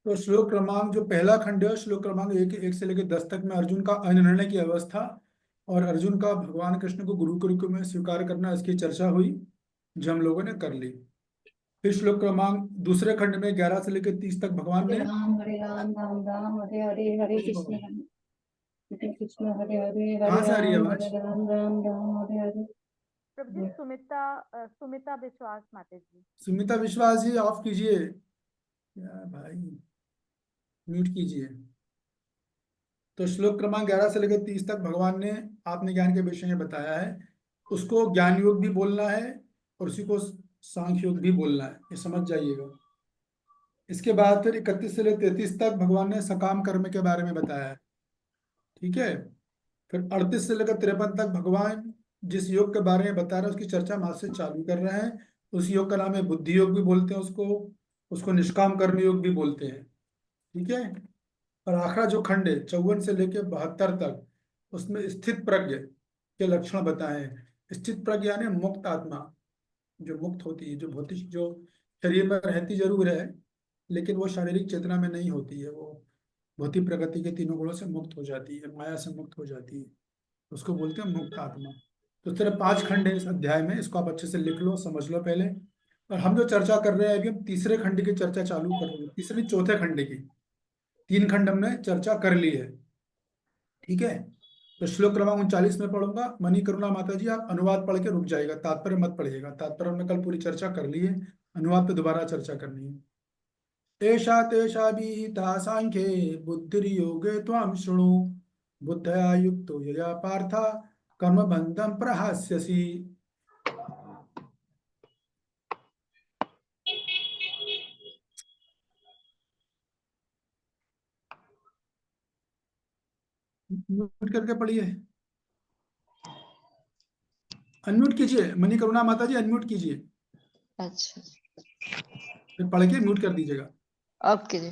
तो श्लोक क्रमांक जो पहला खंड है, श्लोक क्रमांक एक से लेकर 10 तक में अर्जुन का अनिर्णय की अवस्था और अर्जुन का भगवान कृष्ण को गुरु के रूप में स्वीकार करना, इसकी चर्चा हुई जो हम लोगों ने कर ली। फिर श्लोक क्रमांक दूसरे खंड में 11 से लेकर 30 तक भगवान ने हरे राम राम राम हरे हरे हरे कृष्ण हरे हरे कहाँ हरे से आ रही है राम आवाज? राम राम हरे हरे। प्रभु जी, सुमिता विश्वास माता जी। सुमिता विश्वास जी ऑफ कीजिए यार भाई, म्यूट कीजिए। तो श्लोक क्रमांक 11 से लेकर 30 तक भगवान ने आत्मज्ञान के विषय में बताया है। उसको ज्ञान योग भी बोलना है और उसी को सांख्य योग भी बोलना है, ये समझ जाइएगा। इसके बाद फिर 31 से लेकर 33 तक भगवान ने सकाम कर्म के बारे में बताया है। ठीक है। फिर 38 से लेकर 53 तक भगवान जिस योग के बारे में बता रहे हैं उसकी चर्चा हम आज से चालू कर रहे हैं। उस योग का नाम है बुद्धि योग भी बोलते हैं उसको, उसको निष्काम कर्म योग भी बोलते हैं। ठीक है। और आखिरी जो खंड है 54 से लेकर 72 तक, उसमें स्थित प्रज्ञ के लक्षण बताए हैं। स्थित प्रज्ञ यानी मुक्त आत्मा, जो मुक्त होती है, जो भौतिक, जो शरीर में रहती जरूर है लेकिन वो शारीरिक चेतना में नहीं होती है, वो भौतिक प्रकृति के तीनों गुणों से मुक्त हो जाती है, माया से मुक्त हो जाती है, उसको बोलते हैं मुक्त आत्मा। तो इस तरह 5 खंड है इस अध्याय में, इसको आप अच्छे से लिख लो, समझ लो पहले। और हम जो चर्चा कर रहे हैं अभी, हम तीसरे खंड की चर्चा चालू कर रहे हैं, तीसरे चौथे खंड की। 3 खंड हमने चर्चा कर ली है। ठीक है। तो श्लोक क्रमांक 39 में पढ़ूंगा। मनी करुणा माता जी आप अनुवाद पढ़ के रुक जाएगा, तात्पर्य मत पढ़िएगा, तात्पर्य हमने कल पूरी चर्चा कर ली है, अनुवाद पे दोबारा चर्चा करनी है। एषा तेषा विहिता सांख्ये बुद्धिर्योगे त्वां शृणु, बुद्धया युक्तो यया पार्थ कर्मबन्धं प्रहास्यसि। म्यूट करके पढ़िए, अनम्यूट कीजिए, मनी करुणा माता जी अनम्यूट कीजिए, अच्छा, फिर पढ़ के म्यूट कर दीजिएगा। ओके जी।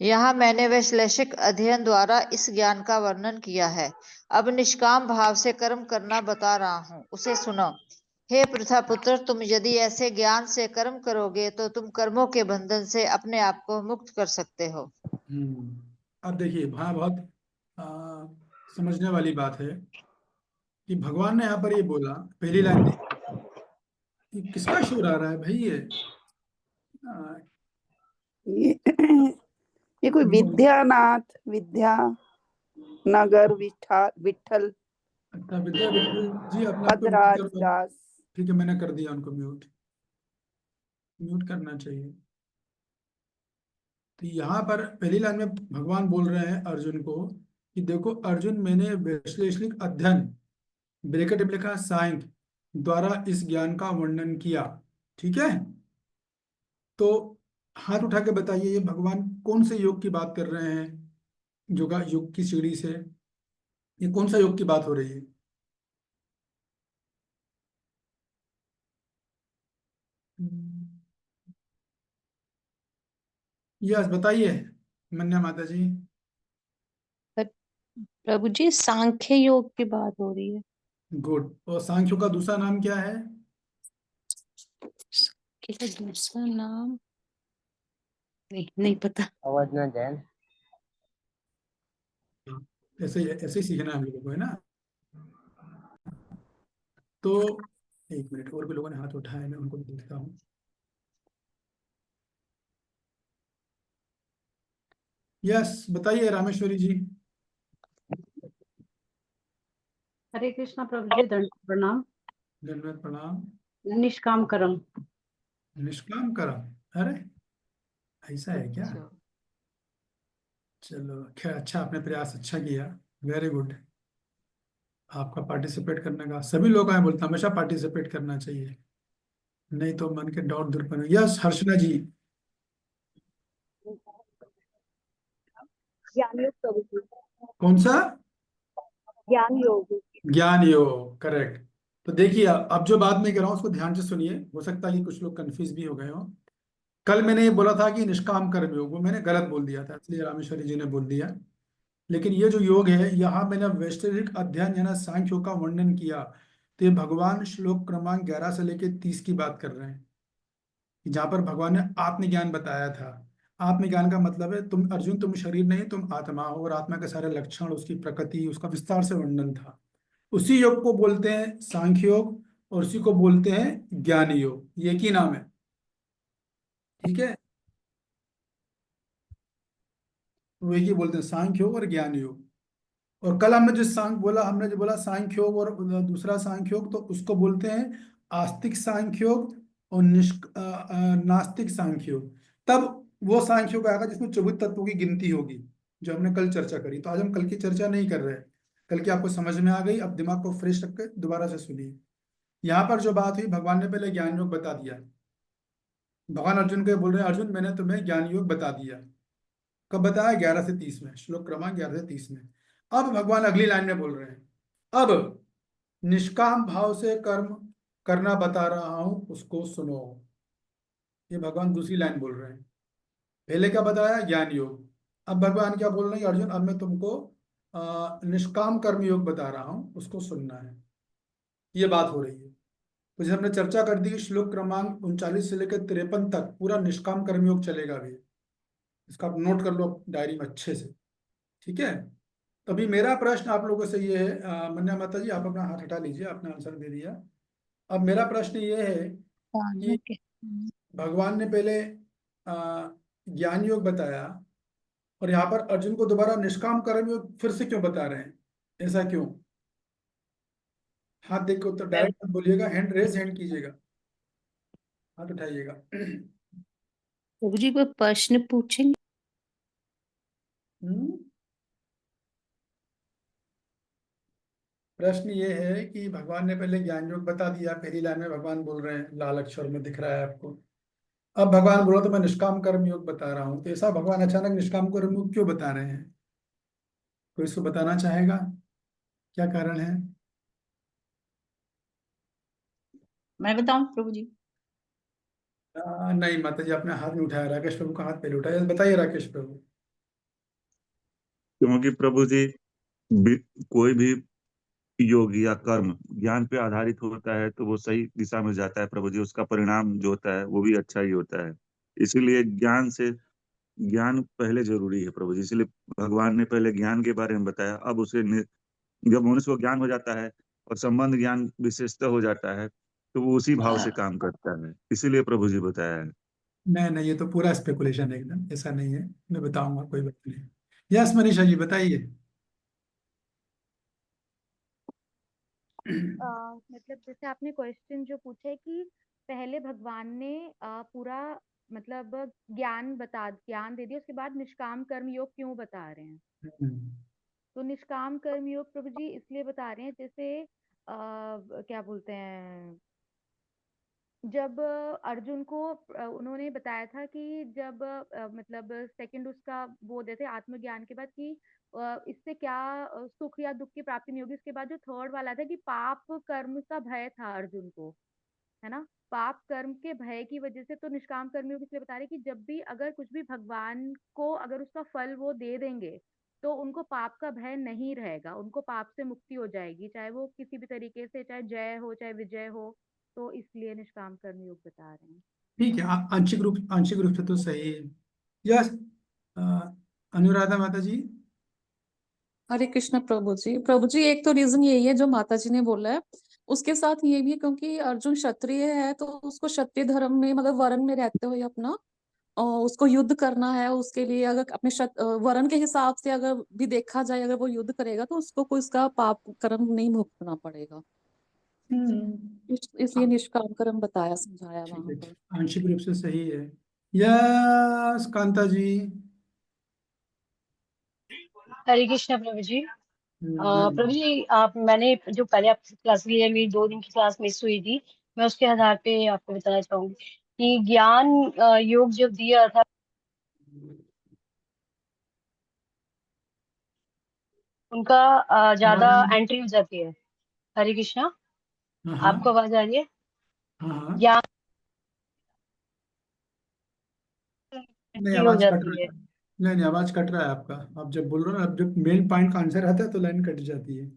यहाँ मैंने वैश्लेषिक अध्ययन द्वारा इस ज्ञान का वर्णन किया है। अब निष्काम भाव से कर्म करना बता रहा हूँ, उसे सुनो। हे पृथा पुत्र, तुम यदि ऐसे ज्ञान से कर्म करोगे तो तुम कर्मों के बंधन से अपने आप को मुक्त कर सकते हो। अब देखिए वहाँ बहुत समझने वाली बात है कि भगवान ने यहाँ पर ये बोला, पहली लाइन देखिए, ये किसका शोर आ रहा है भाई? ये आ, ये ये कोई विद्यानाथ, विद्या नगर, विठल अच्छा विद्या विठल जी अपने आप को म्यूट पदराज कर दो। दास। ठीक है, मैंने कर दिया उनको म्यूट, म्यूट करना चाहिए। तो यहाँ पर पहली लाइन में भगवान बोल रहे हैं अर्जुन को कि देखो अर्जुन, मैंने वैश्लेषिक अध्ययन, ब्रैकेट में लिखा सांख्य, द्वारा इस ज्ञान का वर्णन किया। ठीक है। तो हाथ उठा के बताइए ये भगवान कौन से योग की बात कर रहे हैं? योगा योग की सीढ़ी से ये कौन सा योग की बात हो रही है? यस बताइए मन्या माता जी। प्रभु जी, सांख्य योग की बात हो रही है। गुड। और सांख्य का दूसरा नाम क्या है? किसका दूसरा नाम? नहीं पता। अवधना जैन। ऐसे ही सीखना है हम लोगों को, है ना? तो एक मिनट, और भी लोगों ने हाथ उठाए, मैं उनको भी देखता हूँ। यस बताइए रामेश्वरी जी। हरे कृष्णा प्रभु जी, दंड प्रणाम। धन्यवाद, प्रणाम। निष्काम कर्म। निष्काम कर्म, अरे ऐसा है क्या? अच्छा। चलो खैर, अच्छा, आपने प्रयास अच्छा किया, वेरी गुड। आपका पार्टिसिपेट करने का, सभी लोग आए बोलते हैं हमेशा पार्टिसिपेट करना चाहिए, नहीं तो मन के डाउट दूर करें। यस हर्षना जी। ज्ञान योग प्रभु जी। कौन सा? ज्ञान योग। ज्ञान योग, करेक्ट। तो देखिए अब जो बात मैं कह रहा हूँ उसको ध्यान से सुनिए, हो सकता है कि कुछ लोग कंफ्यूज भी हो गए हो। कल मैंने ये बोला था कि निष्काम कर्म योग, वो मैंने गलत बोल दिया था, इसलिए रामेश्वरी जी ने बोल दिया। लेकिन ये जो योग है, यहाँ मैंने वैश्विक अध्ययन यानी सांख्य योग का वर्णन किया। तो ये भगवान श्लोक क्रमांक 11 से लेकर 30 की बात कर रहे हैं, कि जहाँ पर भगवान ने आत्मज्ञान बताया था। आत्मज्ञान का मतलब है तुम अर्जुन, तुम शरीर नहीं, तुम आत्मा हो, और आत्मा के सारे लक्षण, उसकी प्रकृति, उसका विस्तार से वर्णन था। उसी योग को बोलते हैं सांख्य योग, और उसी को बोलते हैं ज्ञान योग। ये एक ही नाम है, ठीक है। वो एक ही बोलते हैं, सांख्य योग और ज्ञान योग। और कल हमने जो सांख्य बोला, हमने जो बोला सांख्य योग और दूसरा सांख्य योग, तो उसको बोलते हैं आस्तिक सांख्य योग और नास्तिक सांख्य योग। तब वो सांख्य योग आएगा जिसमें 24 तत्वों की गिनती होगी, जो हमने कल चर्चा करी। तो आज हम कल की चर्चा नहीं कर रहे हैं, कल की आपको समझ में आ गई। अब दिमाग को फ्रेश रख के दोबारा से सुनिए। यहाँ पर जो बात हुई, भगवान ने पहले ज्ञान योग बता दिया। भगवान अर्जुन को ये बोल रहे हैं, अर्जुन मैंने तुम्हें ज्ञान योग बता दिया। कब बताया? 11 से 30 में, श्लोक क्रमांक 11 से 30 में। अब भगवान अगली लाइन में बोल रहे हैं, अब निष्काम भाव से कर्म करना बता रहा हूं, उसको सुनो। ये भगवान दूसरी लाइन बोल रहे हैं। पहले क्या बताया? ज्ञान योग। अब भगवान क्या बोल रहे हैं? अर्जुन अब मैं तुमको निष्काम कर्म योग बता रहा हूं, उसको सुनना है। ये बात हो रही है। तो जैसे हमने चर्चा कर दी, श्लोक क्रमांक 39 से लेकर 53 तक पूरा निष्काम कर्म योग चलेगा भी। इसका आप नोट कर लो डायरी में अच्छे से, ठीक है। तभी मेरा प्रश्न आप लोगों से ये है, मन्या माता जी आप अपना हाथ हटा लीजिए, आपने आंसर दे दिया। अब मेरा प्रश्न ये है कि भगवान ने पहले ज्ञान योग बताया, और यहाँ पर अर्जुन को दोबारा निष्काम कर्म योग फिर से क्यों बता रहे हैं? ऐसा क्यों? हाथ देख के उत्तर डायरेक्ट मत बोलिएगा, हैंड कीजिएगा, हाथ उठाइएगा। प्रभु जी कोई प्रश्न पूछेंगे? हम्म? प्रश्न ये है कि भगवान ने पहले ज्ञान योग बता दिया, पहली लाइन में भगवान बोल रहे हैं, लाल अक्षर में दिख रहा है आपको। अब भगवान बोला तो मैं निष्काम कर्म योग बता रहा हूँ, तो ऐसा भगवान अचानक निष्काम कर्म योग क्यों बता रहे हैं? कोई इसको बताना चाहेगा, क्या कारण है? मैं बताऊं प्रभु जी? नहीं माता जी, आपने हाथ नहीं उठाया, राकेश प्रभु का हाथ पहले उठाया, बताइए राकेश प्रभु। क्योंकि प्रभु जी कोई भी योग या कर्म ज्ञान पे आधारित होता है तो वो सही दिशा में जाता है प्रभु जी, उसका परिणाम जो होता है वो भी अच्छा ही होता है। इसीलिए ज्ञान पहले जरूरी है प्रभु जी, इसलिए भगवान ने पहले ज्ञान के बारे में बताया। अब जब मनुष्य को ज्ञान हो जाता है और संबंध ज्ञान विशेषता हो जाता है तो वो उसी भाव से काम करता है, इसीलिए प्रभु जी बताया है। नहीं नहीं, ये तो पूरा स्पेकुलेशन है एकदम, ऐसा नहीं है, मैं बताऊंगा, कोई बात नहीं। यस मनीषा जी बताइए। मतलब जैसे आपने क्वेश्चन जो पूछा है कि पहले भगवान ने पूरा मतलब ज्ञान दे दिया, उसके बाद निष्काम कर्म योग क्यों बता रहे हैं? हम्म, तो निष्काम कर्म योग प्रभु जी इसलिए बता रहे हैं, जैसे क्या बोलते हैं, जब अर्जुन को उन्होंने बताया था कि जब मतलब सेकंड उसका वो देते आत्मज्ञान के बाद कि इससे क्या सुख या दुख की प्राप्ति नहीं होगी। उसके बाद जो थर्ड वाला था कि पाप कर्म का भय था अर्जुन को, है ना, पाप कर्म के भय की वजह से। तो निष्काम कर्मियों को इसलिए बता रहे कि जब भी अगर कुछ भी भगवान को अगर उसका फल वो दे देंगे तो उनको पाप का भय नहीं रहेगा, उनको पाप से मुक्ति हो जाएगी, चाहे वो किसी भी तरीके से, चाहे जय हो चाहे विजय हो। तो इसलिए निष्काम कर्म योग बता रहे हैं। ठीक है, आंशिक रूप से तो सही है। यस अनुराधा माता जी। हरे कृष्ण प्रभु जी। प्रभु जी एक तो रीजन यही है जो माता जी ने बोला है, उसके साथ ये भी है क्योंकि अर्जुन क्षत्रिय है तो उसको क्षत्रिय धर्म में मतलब वर्ण में रहते हुए अपना उसको युद्ध करना है। उसके लिए अगर अपने वर्ण के हिसाब से अगर भी देखा जाए, अगर वो युद्ध करेगा तो उसको कोई इसका पाप कर्म नहीं भुगतना पड़ेगा। इसलिए हाँ, निष्काम कर्म बताया समझाया ठीक वहां है, पर। आंशिक रूप से सही है। यस कांता जी। हरे कृष्णा प्रभु जी। हम्म, प्रभु जी आप मैंने जो पहले आपकी क्लास ली है, मेरी 2 दिन की क्लास मिस हुई थी, मैं उसके आधार पे आपको बताना चाहूंगी कि ज्ञान योग जब दिया था उनका आवाज ज्यादा आ रही एंट्री हो जाती है। हरे कृष्णा, है? हाँ आपको हाँ आवाज आ रही है? हाँ हाँ। ज्ञान नहीं, एंट्री हो आवाज कट जाती रहा है। है। नहीं नहीं, आवाज कट रहा है आपका। आप जब बोल रहे हो ना, अब जब मेन पॉइंट का आंसर आता है तो लाइन कट जाती है।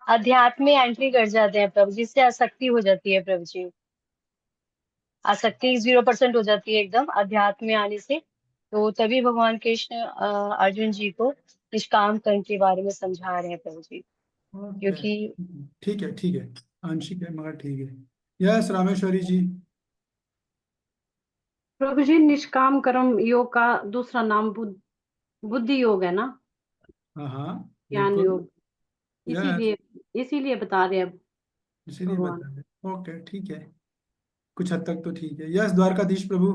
अध्यात्म में एंट्री कर जाते हैं प्रभु जी, इससे आसक्ति हो जाती है प्रभु जी, आसक्ति 0% हो जाती है एकदम अध्यात्म में आने से। तो तभी भगवान कृष्ण अर्जुन जी को निष्काम कर्म के बारे में समझा रहे हैं प्रभु जी, ओके, क्योंकि ठीक है, ठीक है, आंशिक है मगर ठीक है। यस रामेश्वरी जी। प्रभु जी निष्काम कर्म योग का दूसरा नाम बुद्धि योग है ना, हाँ हाँ, ज्ञान बिल्कुल। योग, यस, इसीलिए इसीलिए बता रहे हैं इसीलिए भगवान। बता रहे। ओके, ठीक है, कुछ हद तक तो ठीक है। यस द्वारकाधीश प्रभु।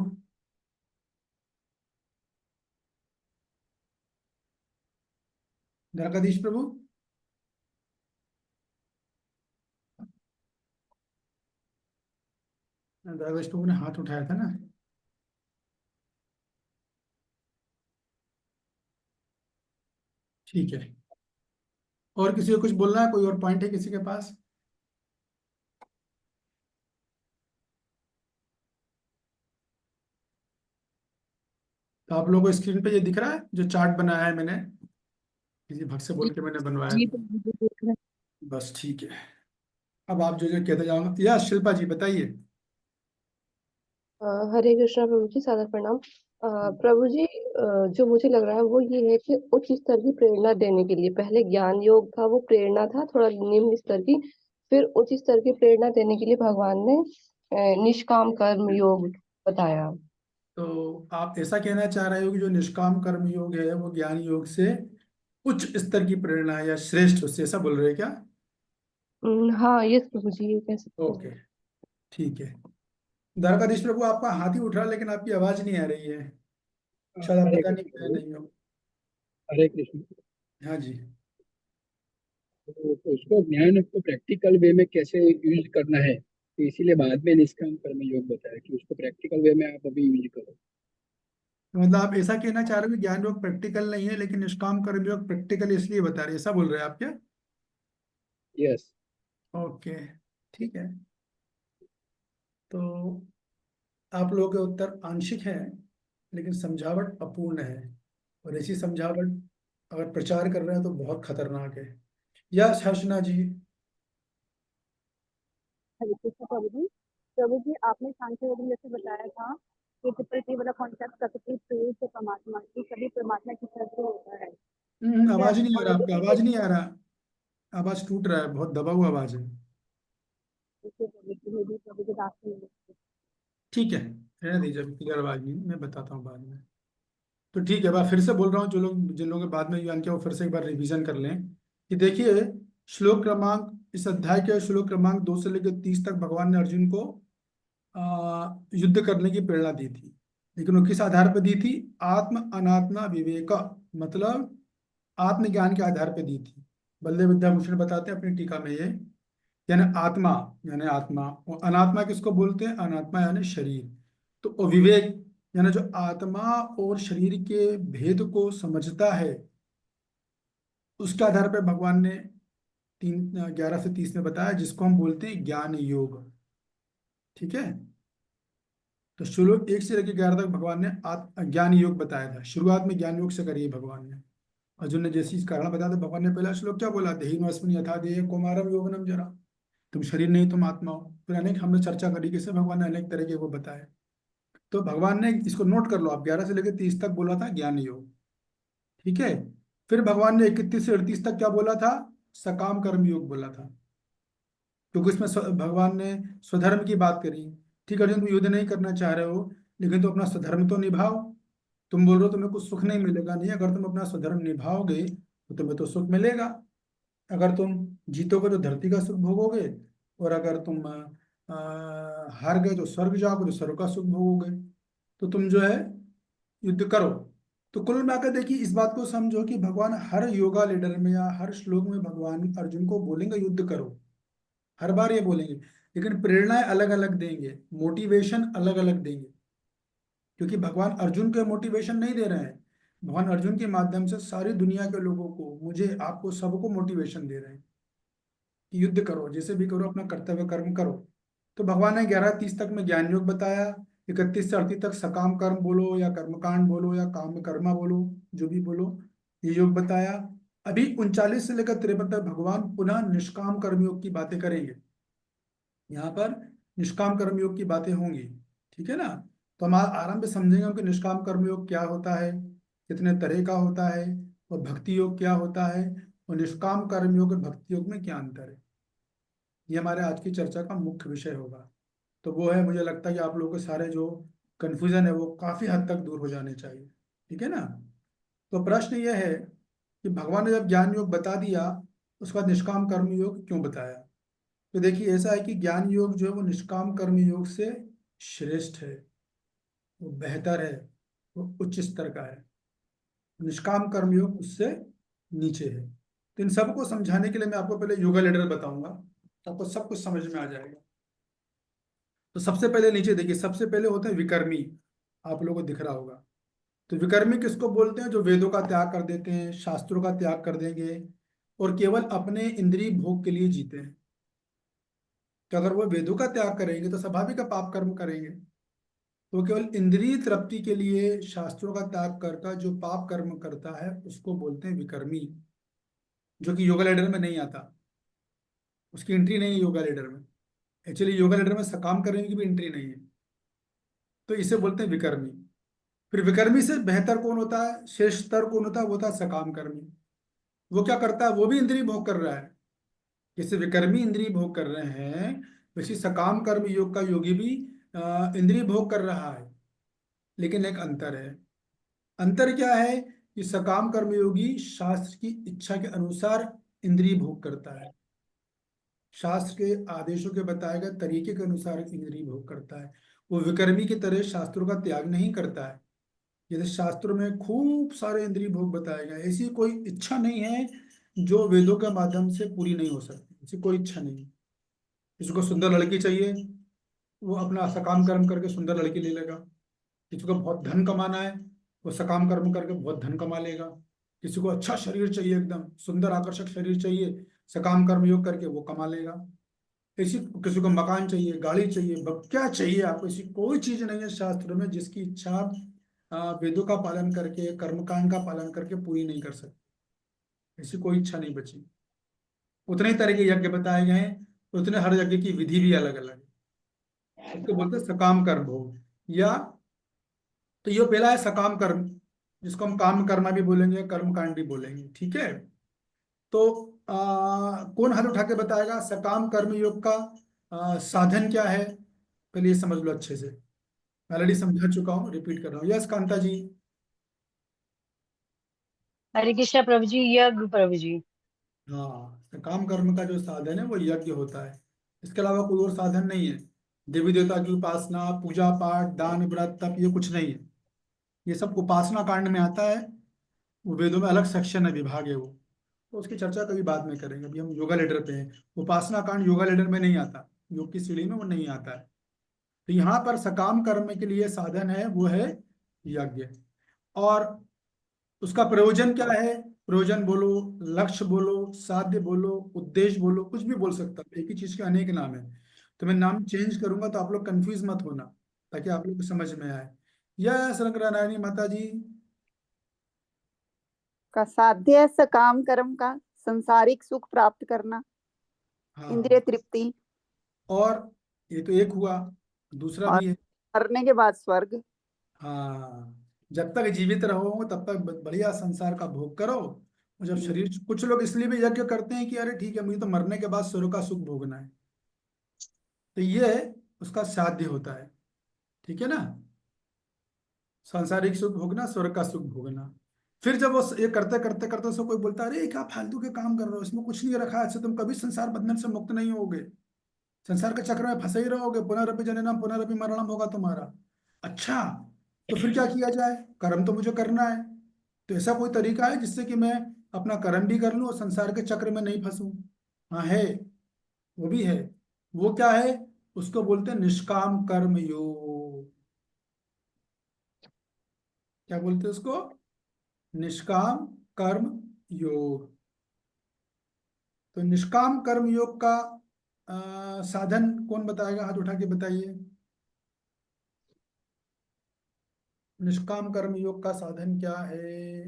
द्वारकाधीश प्रभु, द्वारकाधीश प्रभु ने हाथ उठाया था ना। ठीक है, और किसी को कुछ बोलना है? कोई और पॉइंट है किसी के पास? तो आप लोगों को स्क्रीन पे ये दिख रहा है जो चार्ट बनाया है मैंने, किसी भक्त से बोल के मैंने बनवाया जी था। प्रभु जी देख रहे हैं। बस ठीक है, अब आप जो जो कहते जाओगे। या शिल्पा जी बताइए। हरे कृष्णा प्रभु जी, सादर प्रणाम। प्रभु जी, जो मुझे लग रहा है वो ये है कि उच्च स्तर की प्रेरणा देने के लिए पहले ज्ञान योग था, वो प्रेरणा था थोड़ा निम्न स्तर की, फिर उच्च स्तर की प्रेरणा देने के लिए भगवान ने निष्काम कर्म योग बताया। तो आप ऐसा कहना चाह रहे हो कि जो निष्काम कर्म योग है वो ज्ञान योग से उच्च स्तर की प्रेरणा है या श्रेष्ठ, उससे ऐसा बोल रहे हैं क्या? हाँ, यस प्रभु जी, ये कह सकते ओके, हैं। ठीक है। द्वारकाधीश प्रभु आपका हाथ ही उठ रहा, लेकिन आपकी आवाज नहीं आ रही है। शायद आप हरे पता नहीं कृष्ण गए प्रभु। नहीं हो। हरे कृष्ण। हाँ जी। तो उसको ज्ञान को प्रैक्टिकल वे में कैसे यूज करना है, तो इसीलिए बाद में निष्काम कर्म योग बताया कि उसको प्रैक्टिकल वे में आप अभी यूज करो। तो मतलब आप ऐसा कहना चाह रहे हो कि ज्ञान योग प्रैक्टिकल नहीं है, लेकिन निष्काम कर्म योग प्रैक्टिकल इसलिए बता रहे हैं, ऐसा बोल रहे हैं आप क्या? यस। ओके, ठीक है। तो आप लोगों के उत्तर आंशिक है, लेकिन समझावट अपूर्ण है। और ऐसी समझावट अगर प्रचार कर रहे हैं तो बहुत खतरनाक है। यस हर्षना जी। हरे कृष्ण प्रभु जी। प्रभु जी, आपने सांख्य योग में जैसे बताया था कि ट्रिपल टी वाला कॉन्सेप्ट प्रकृति प्रेरित परमात्मा की सभी परमात्मा की तरफ से होता है, ठीक है। आवाज नहीं आ और रहा यदि आपका, कोई आवाज नहीं व्यक्ति आ रहा। आवाज टूट रहा है, बहुत दबा हुआ आवाज है। जैसे प्रभु जी प्रभु जी रास्ते में ठीक है, रहने दीजिए, क्लियर आवाज नहीं, मैं बताता हूँ बाद में। तो ठीक है, मैं फिर से बोल रहा हूँ, जो लोग जिन लोगों के बाद में ज्ञान किया वो फिर से एक बार रिवीजन कर लें कि देखिए, श्लोक क्रमांक, इस अध्याय के श्लोक क्रमांक 2 से लेकर 30 तक भगवान ने अर्जुन को युद्ध करने की प्रेरणा दी थी, लेकिन वो किस आधार पर दी थी? आत्म अनात्मा विवेक, मतलब आत्मज्ञान के आधार पर दी थी। बलदेव विद्याभूषण बताते हैं अपनी टीका में ये, यानी आत्मा, यानी आत्मा, और अनात्मा किसको बोलते हैं? अनात्मा यानी शरीर। तो विवेक यानी जो आत्मा और शरीर के भेद को समझता है, उसके आधार पर भगवान ने 3:11 से 30 में बताया, जिसको हम बोलते हैं ज्ञान योग। ठीक है, तो श्लोक 1 से लेकर 11 तक भगवान ने ज्ञान योग बताया था। शुरुआत में ज्ञान योग से करिए भगवान ने। अर्जुन ने जैसी कारण बताया था, भगवान ने पहला श्लोक क्या बोला? देहिनोऽस्मिन् यथा देहे कौमारं यौवनं जरा। तुम शरीर नहीं, तुम आत्मा हो। फिर अनेक हमने चर्चा करी, कैसे भगवान ने अनेक तरह के वो बताए। तो भगवान ने, इसको नोट कर लो आप, 11 से लेकर 30 तक बोला था ज्ञान योग। ठीक है, फिर भगवान ने 31 से 38 तक क्या बोला था? सकाम कर्म योग बोला था, क्योंकि इसमें भगवान ने स्वधर्म की बात करी। ठीक है, अर्जुन तुम युद्ध नहीं करना चाह रहे हो, लेकिन तो अपना स्वधर्म तो निभाओ। तुम बोल रहे हो तुम्हें कुछ सुख नहीं मिलेगा, नहीं, अगर तुम अपना स्वधर्म निभाओगे तो तुम्हें तो सुख मिलेगा। अगर तुम जीतोगे तो धरती का सुख भोगोगे, और अगर तुम हार गए तो स्वर्ग जाओगे, तो स्वर्ग का सुख भोगोगे। तो तुम जो है युद्ध करो। तो कुल मिलाकर देखिए, इस बात को समझो कि भगवान हर योगा लीडर में या हर श्लोक में भगवान अर्जुन को बोलेंगे युद्ध करो, हर बार ये बोलेंगे, लेकिन प्रेरणाएं अलग अलग देंगे, मोटिवेशन अलग अलग देंगे। क्योंकि भगवान अर्जुन को मोटिवेशन नहीं दे रहे हैं, भगवान अर्जुन के माध्यम से सारी दुनिया के लोगों को, मुझे, आपको, सबको मोटिवेशन दे रहे हैं कि युद्ध करो, जैसे भी करो, अपना कर्तव्य कर्म करो। तो भगवान ने 11:30 तक में ज्ञान योग बताया, 31 से 38 तक सकाम कर्म बोलो या कर्मकांड बोलो या काम कर्मा बोलो, जो भी बोलो, ये योग बताया। अभी 39 से लेकर 53 तक भगवान पुनः निष्काम कर्मयोग की बातें करेंगे। यहाँ पर निष्काम कर्मयोग की बातें होंगी, ठीक है ना। तो हम आराम से समझेंगे कि निष्काम कर्मयोग क्या होता है, कितने तरह का होता है, और भक्ति योग क्या होता है, और निष्काम कर्मयोग और भक्ति योग में क्या अंतर है। ये हमारे आज की चर्चा का मुख्य विषय होगा। तो वो है, मुझे लगता है कि आप लोगों के सारे जो कन्फ्यूजन है वो काफी हद तक दूर हो जाने चाहिए। ठीक है ना। तो प्रश्न ये है कि भगवान ने जब ज्ञान योग बता दिया, उसके बाद निष्काम कर्म योग क्यों बताया। तो देखिए, ऐसा है कि ज्ञान योग जो है वो निष्काम कर्म योग से श्रेष्ठ है, वो बेहतर है, वो उच्च स्तर का है। निष्काम कर्म योग उससे नीचे है। तो इन सबको समझाने के लिए मैं आपको पहले योगा लेडर बताऊंगा, तो आपको सब कुछ समझ में आ जाएगा। तो सबसे पहले नीचे देखिए, सबसे पहले होते हैं विकर्मी। आप लोगों को दिख रहा होगा। तो विकर्मी किसको बोलते हैं? जो वेदों का त्याग कर देते हैं, शास्त्रों का त्याग कर देंगे, और केवल अपने इंद्रिय भोग के लिए जीते हैं। तो अगर वो वेदों का त्याग करेंगे तो स्वाभाविक है पाप कर्म करेंगे। तो केवल इंद्रिय तृप्ति के लिए शास्त्रों का त्याग कर जो पाप कर्म करता है उसको बोलते हैं विकर्मी, जो कि योगा लेडर में नहीं आता। उसकी एंट्री नहीं है योगा लेडर में। एक्चुअली योगा लेडर में सकाम करने की भी एंट्री नहीं है। तो इसे बोलते हैं विकर्मी। फिर विकर्मी से बेहतर कौन होता है, श्रेष्ठतर कौन होता है? वो होता है सकाम कर्मी। वो क्या करता है? वो भी इंद्रिय भोग कर रहा है। जैसे विकर्मी इंद्रिय भोग कर रहे हैं, वैसे सकाम कर्म योग का योगी भी इंद्रिय भोग कर रहा है। लेकिन एक अंतर है। अंतर क्या है कि सकाम कर्मयोगी शास्त्र की इच्छा के अनुसार इंद्रिय भोग करता है, शास्त्र के आदेशों के बताए गए तरीके के अनुसार इंद्रिय भोग करता है। वो विकर्मी की तरह शास्त्रों का त्याग नहीं करता है। जैसे शास्त्रों में खूब सारे इंद्रिय भोग बताए गए, ऐसी कोई इच्छा नहीं है जो वेदों के माध्यम से पूरी नहीं हो सकती। ऐसी कोई इच्छा नहीं है। किसी को सुंदर लड़की चाहिए, वो अपना सकाम कर्म करके सुंदर लड़की ले लेगा। किसी को बहुत धन कमाना है, वो सकाम कर्म करके बहुत धन कमा लेगा। किसी को अच्छा शरीर चाहिए, एकदम सुंदर आकर्षक शरीर चाहिए, सकाम कर्म योग करके वो कमा लेगा। ऐसी किसी को मकान चाहिए, गाड़ी चाहिए, क्या चाहिए आपको, ऐसी कोई चीज नहीं है शास्त्र में जिसकी इच्छा वेदों का पालन करके, कर्मकांड का पालन करके पूरी नहीं कर सकते। ऐसी कोई इच्छा नहीं बची। उतने ही तरह के यज्ञ बताए गए हैं, उतने हर यज्ञ की विधि भी अलग अलग है। इसको बोलते हैं सकाम कर्म भोग। या तो ये पहला है सकाम कर्म, जिसको हम काम कर्मा भी बोलेंगे, कर्मकांड भी बोलेंगे। ठीक है। तो कौन हाथ उठा के बताएगा सकाम कर्म योग का साधन क्या है? पहले ये समझ लो अच्छे से। ऑलरेडी समझा चुका हूँ, रिपीट कर रहा हूँ। यस कांता जी। हरे कृष्णा प्रभु जी, यज्ञ प्रभु जी। हाँ, सकाम कर्म का जो साधन है वो यज्ञ होता है। इसके अलावा कोई और साधन नहीं है। देवी देवता की उपासना, पूजा पाठ, दान, व्रत, तप, ये कुछ नहीं है। ये सब उपासना कांड में आता है। वो वेदों में अलग सेक्शन है, विभाग है वो। तो उसकी चर्चा कभी बाद में करेंगे। अभी हम योगा लेडर पे हैं। उपासना कांड योगा लेडर में नहीं आता, योग की सीढ़ी में वो नहीं आता है। तो यहाँ पर सकाम कर्म के लिए साधन है, वो है यज्ञ। और उसका प्रयोजन क्या है? प्रयोजन बोलो, लक्ष्य बोलो, साध्य बोलो, उद्देश्य बोलो, कुछ भी बोल सकता हूँ। एक ही चीज के अनेक नाम है। तो मैं नाम चेंज करूंगा तो आप लोग कंफ्यूज मत होना, ताकि आप लोग को समझ में आए। यस रंगनारायणी माता जी। का साध्य है सकाम कर्म का संसारिक सुख प्राप्त करना, इंद्रिय हाँ, तृप्ति, और ये तो एक हुआ, दूसरा और भी है। मरने के बाद स्वर्ग। हाँ, जब तक जीवित रहो तब तक बढ़िया संसार का भोग करो। और जब शरीर, कुछ लोग इसलिए भी यज्ञ करते हैं कि अरे ठीक है, मुझे तो मरने के बाद स्वर्ग का सुख भोगना है। तो ये उसका साध्य होता है। ठीक है ना। सांसारिक सुख भोगना, स्वर्ग का सुख भोगना। फिर जब वो ये करते करते करते उसको कोई बोलता है अरे क्या फालतू के काम कर रहे हो, इसमें कुछ नहीं रखा है, अच्छा तुम कभी संसार बंधन से मुक्त नहीं होगे, संसार के चक्र में फंसे ही रहोगे, पुनरपि जननम पुनरपि मरणम होगा तुम्हारा। अच्छा, तो फिर क्या किया जाए? कर्म तो मुझे करना है। तो ऐसा कोई तरीका है जिससे कि मैं अपना कर्म भी कर लूं और संसार के चक्र में नहीं फंसूं? हाँ है, वो भी है। वो क्या है? उसको बोलते हैं निष्काम कर्म योग। क्या बोलते हैं उसको? निष्काम कर्म योग। तो निष्काम कर्म योग का साधन कौन बताएगा? हाथ उठा के बताइए। निष्काम कर्म योग का साधन क्या है?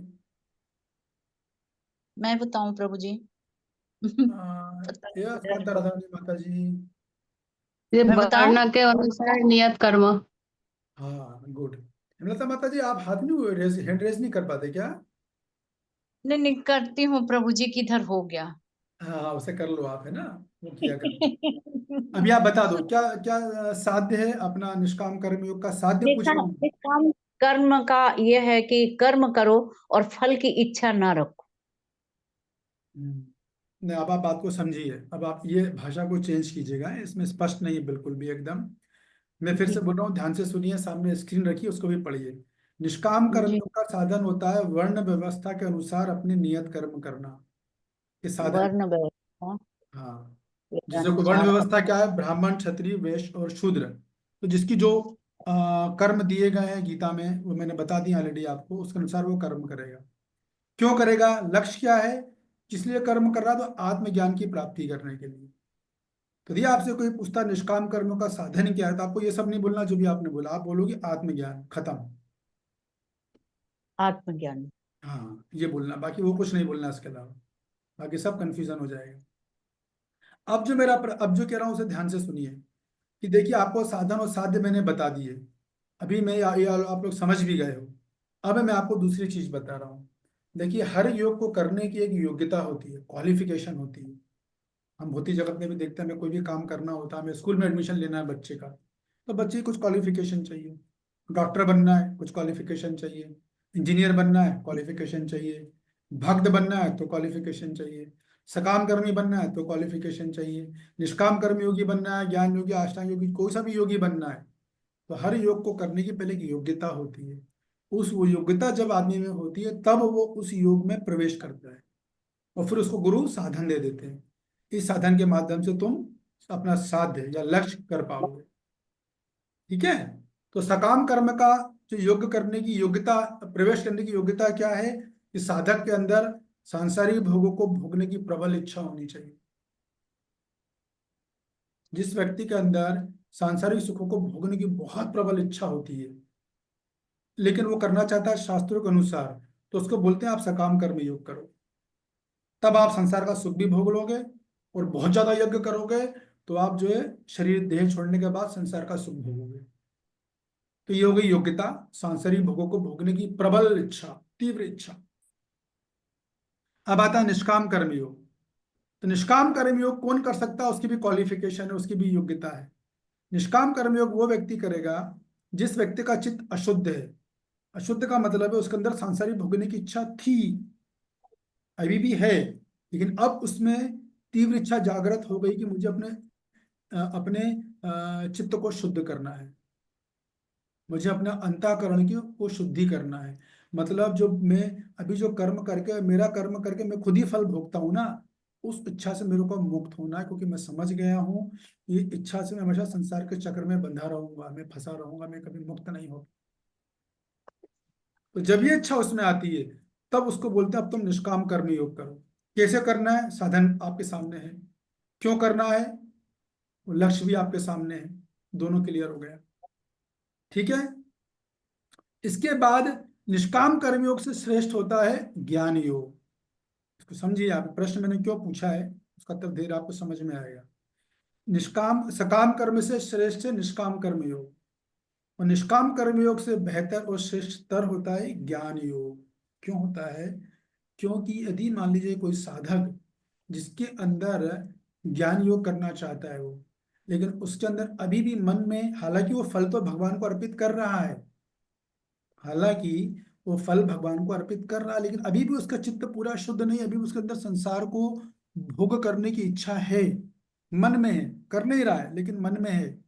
मैं बताऊं प्रभु जी? पता नहीं यस चल कांता रहा। राधारानी माता जी। ये मैं बताऊं? वर्ण के अनुसार नियत कर्म। हाँ गुड। हेमलता माता जी, आप हाथ नहीं हैंड रेज नहीं कर पाते क्या? नहीं नहीं करती हूँ प्रभु जी, किधर हो गया। हाँ उसे कर लो आप, है ना, वो किया करो। अभी आप बता दो क्या क्या साध्य है अपना निष्काम कर्म योग का साध्य पूछ रहा हूँ। निष्काम कर्म का ये है कि कर्म करो और फल की इच्छा ना रखो। नहीं, अब आप बात को समझिए, अब आप ये भाषा को चेंज कीजिएगा, इसमें स्पष्ट नहीं है बिल्कुल भी एकदम। मैं फिर से बोल रहा हूँ, ध्यान से सुनिए, सामने स्क्रीन रखिए, उसको भी पढ़िए। निष्काम जी। कर्मयोग का साधन होता है वर्ण व्यवस्था के अनुसार अपने नियत कर्म करना, ये साधन। वर्ण व्यवस्था हाँ, के जैसे कोई वर्ण अनुसार व्यवस्था क्या है, ब्राह्मण क्षत्रिय वैश्य और शूद्र। तो जिसकी जो कर्म दिए गए हैं गीता में, वो मैंने बता दिया ऑलरेडी आपको, उसके अनुसार वो कर्म करेगा। क्यों करेगा, लक्ष्य क्या है, किस लिए कर्म कर रहा है, तो आत्मज्ञान की प्राप्ति करने के लिए। तो यदि आपसे कोई पूछता निष्काम कर्म का साधन क्या है, तो आपको ये सब नहीं बोलना जो भी आपने बोला, आप बोलोगे आत्मज्ञान, खत्म। आत्मज्ञान। हाँ ये बोलना, बाकी वो कुछ नहीं बोलना इसके अलावा, बाकी सब कंफ्यूजन हो जाएगा। अब जो कह रहा हूँ उसे ध्यान से सुनिए, कि देखिए आपको साधन और साध्य मैंने बता दिए, अभी मैं ये आप लोग समझ भी गए हो। अब मैं आपको दूसरी चीज बता रहा हूँ। देखिए हर योग को करने की एक योग्यता होती है, क्वालिफिकेशन होती है। हम भौतिक जगत में भी देखते हैं, हमें कोई भी काम करना होता है, हमें स्कूल में एडमिशन लेना है बच्चे का, तो बच्चे की कुछ क्वालिफिकेशन चाहिए। डॉक्टर बनना है, कुछ क्वालिफिकेशन चाहिए। इंजीनियर बनना है, क्वालिफिकेशन चाहिए। भक्त बनना है तो क्वालिफिकेशन चाहिए। सकाम कर्मी बनना है तो क्वालिफिकेशन चाहिए। निष्काम कर्म योगी बनना है, ज्ञान योगी, आष्टांग योगी, कोई सा भी योगी बनना है, तो हर योग को करने की पहले एक योग्यता होती है। उस वो योग्यता जब आदमी में होती है, तब वो उस योग में प्रवेश करता है, और फिर उसको गुरु साधन दे देते हैं। इस साधन के माध्यम से तुम अपना साध्य या लक्ष्य कर पाओगे। ठीक है, तो सकाम कर्म का जो योग करने की योग्यता, प्रवेश करने की योग्यता क्या है, कि साधक के अंदर सांसारिक भोगों को भोगने की प्रबल इच्छा होनी चाहिए। जिस व्यक्ति के अंदर सांसारिक सुखों को भोगने की बहुत प्रबल इच्छा होती है, लेकिन वो करना चाहता है शास्त्रों के अनुसार, तो उसको बोलते हैं आप सकाम कर्म योग करो। तब आप संसार का सुख भी भोग लोगे, और बहुत ज्यादा यज्ञ करोगे तो आप जो है शरीर देह छोड़ने के बाद संसार का सुख भोगोगे। तो ये हो गई योग्यता, सांसारिक भोगों को भोगने की प्रबल इच्छा, तीव्र इच्छा। अब आता है निष्काम कर्म योग। तो निष्काम कर्म योग कौन कर सकता है, उसकी भी क्वालिफिकेशन है, उसकी भी योग्यता है। निष्काम कर्म योग वो व्यक्ति करेगा जिस व्यक्ति का चित्त अशुद्ध है। अशुद्ध का मतलब है उसके अंदर सांसारिक भोगने की इच्छा थी, अभी भी है, लेकिन अब उसमें तीव्र इच्छा जागृत हो गई कि मुझे अपने चित्त को शुद्ध करना है, मुझे अपना अंतःकरण की को शुद्धि करना है। मतलब जो मैं अभी जो कर्म करके, मेरा कर्म करके मैं खुद ही फल भोगता हूँ ना, उस इच्छा से मेरे को मुक्त होना है, क्योंकि मैं समझ गया हूँ ये इच्छा से मैं हमेशा संसार के चक्र में बंधा रहूंगा, मैं फंसा रहूंगा, मैं कभी मुक्त नहीं हो। तो जब ये इच्छा उसमें आती है, तब उसको बोलते हैं अब तुम निष्काम कर्म योग करो। कैसे करना है, साधन आपके सामने है। क्यों करना है, वो लक्ष्य भी आपके सामने है, दोनों क्लियर हो गया। ठीक है, इसके बाद निष्काम कर्मयोग से श्रेष्ठ होता है ज्ञान योग। इसको समझिए, आप प्रश्न मैंने क्यों पूछा है उसका उत्तर देर आपको समझ में आएगा। निष्काम सकाम कर्म से श्रेष्ठ है निष्काम कर्म योग, और निष्काम कर्म योग से बेहतर और श्रेष्ठतर होता है ज्ञान योग। क्यों होता है, क्योंकि यदि मान लीजिए कोई साधक जिसके अंदर ज्ञान योग करना चाहता है वो, लेकिन उसके अंदर अभी भी मन में, हालांकि वो फल तो भगवान को अर्पित कर रहा है, हालांकि वो फल भगवान को अर्पित कर रहा है, लेकिन अभी भी उसका चित्त पूरा शुद्ध नहीं, अभी भी उसके अंदर संसार को भोग करने की इच्छा है, मन में है, कर नहीं रहा है लेकिन मन में है।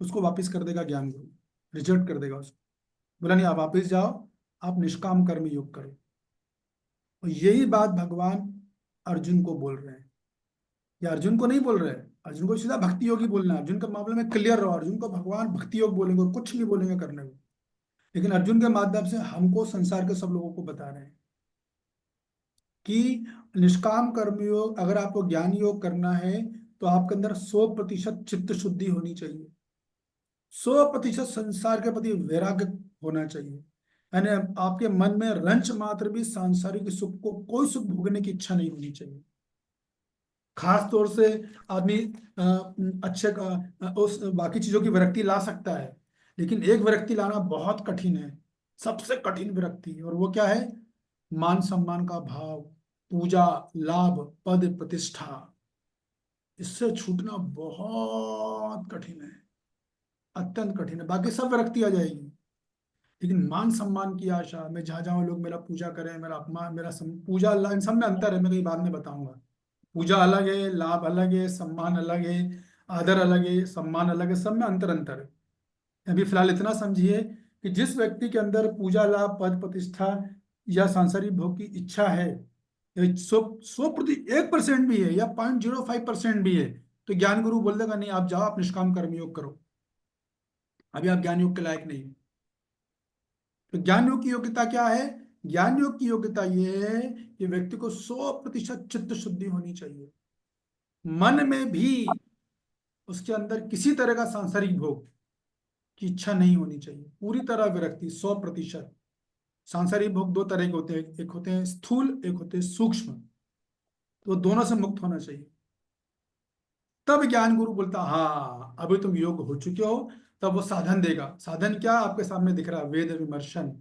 उसको वापस कर देगा ज्ञान गुरु, रिजेक्ट कर देगा उसको, बोला नहीं आप वापस जाओ, आप निष्काम कर्म योग करो। और यही बात भगवान अर्जुन को बोल रहे हैं, या अर्जुन को नहीं बोल रहे हैं, अर्जुन को सीधा भक्ति योगी बोलना है। अर्जुन के मामले में क्लियर रहो, अर्जुन को भगवान भक्ति योग बोलेंगे और कुछ नहीं बोलेंगे करने को, लेकिन अर्जुन के माध्यम से हमको, संसार के सब लोगों को बता रहे हैं कि निष्काम कर्म योग, अगर आपको ज्ञान योग करना है तो आपके अंदर 100% चित्त शुद्धि होनी चाहिए, 100% संसार के प्रति वैराग्य होना चाहिए, यानी आपके मन में रंच मात्र भी सांसारिक सुख को, कोई सुख भोगने की इच्छा नहीं होनी चाहिए। खास तौर से आदमी अच्छे उस बाकी चीजों की विरक्ति ला सकता है, लेकिन एक विरक्ति लाना बहुत कठिन है, सबसे कठिन विरक्ति। और वो क्या है? मान सम्मान का भाव, पूजा, लाभ, पद, प्रतिष्ठा, इससे छूटना बहुत कठिन है, अत्यंत कठिन है। बाकी सब विरक्ति आ जाएगी, लेकिन मान सम्मान की आशा, मैं जहाँ जाऊँ लोग मेरा पूजा करें, मेरा अपमान, पूजा अल्लाह, इन सब में अंतर है, मैं कहीं बाद में बताऊंगा। पूजा अलग है, लाभ अलग है, सम्मान अलग है, आदर अलग है, सम्मान अलग है, सब में अंतर अंतर है। अभी फिलहाल इतना समझिए कि जिस व्यक्ति के अंदर पूजा, लाभ, पद, प्रतिष्ठा या सांसारिक भोग की इच्छा है, 1% भी है या 0.05% भी है, तो ज्ञान गुरु बोल देगा नहीं, आप जाओ, आप निष्काम कर्मयोग करो, अभी आप ज्ञान योग के लायक नहीं हो। तो ज्ञान योग की योग्यता क्या है? ज्ञान योग की योग्यता ये है कि व्यक्ति को 100% चित्त शुद्धि होनी चाहिए, मन में भी उसके अंदर किसी तरह का सांसारिक भोग की इच्छा नहीं होनी चाहिए, पूरी तरह विरक्ति 100%। सांसारिक भोग दो तरह के होते हैं, एक होते हैं स्थूल, एक होते हैं सूक्ष्म, तो दोनों से मुक्त होना चाहिए। तब ज्ञान गुरु बोलता हाँ अभी तुम योग हो चुके हो, तब वो साधन देगा। साधन क्या? आपके सामने दिख रहा है, वेद विमर्शन।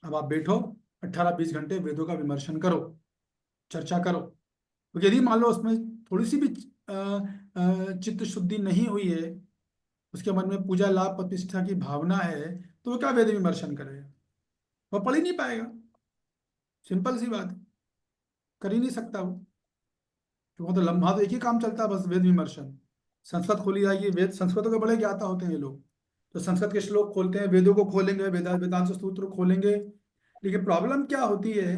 अब आप बैठो, 18-20 घंटे वेदों का विमर्शन करो, चर्चा करो। तो यदि मान लो उसमें थोड़ी सी भी चित्त शुद्धि नहीं हुई है, उसके मन में पूजा, लाभ, प्रतिष्ठा की भावना है, तो वो क्या वेद विमर्शन करेगा? वो पढ़ ही नहीं पाएगा, सिंपल सी बात है, कर ही नहीं सकता वो। तो वो तो लम्हा तो एक ही काम चलता है बस, वेद विमर्शन। संस्कृत खोली जाएगी, वेद, संस्कृतों के बड़े ज्ञाता होते हैं ये लोग, तो संस्कृत के श्लोक खोलते हैं, वेदों को खोलेंगे, वेदांत सूत्र खोलेंगे। लेकिन प्रॉब्लम क्या होती है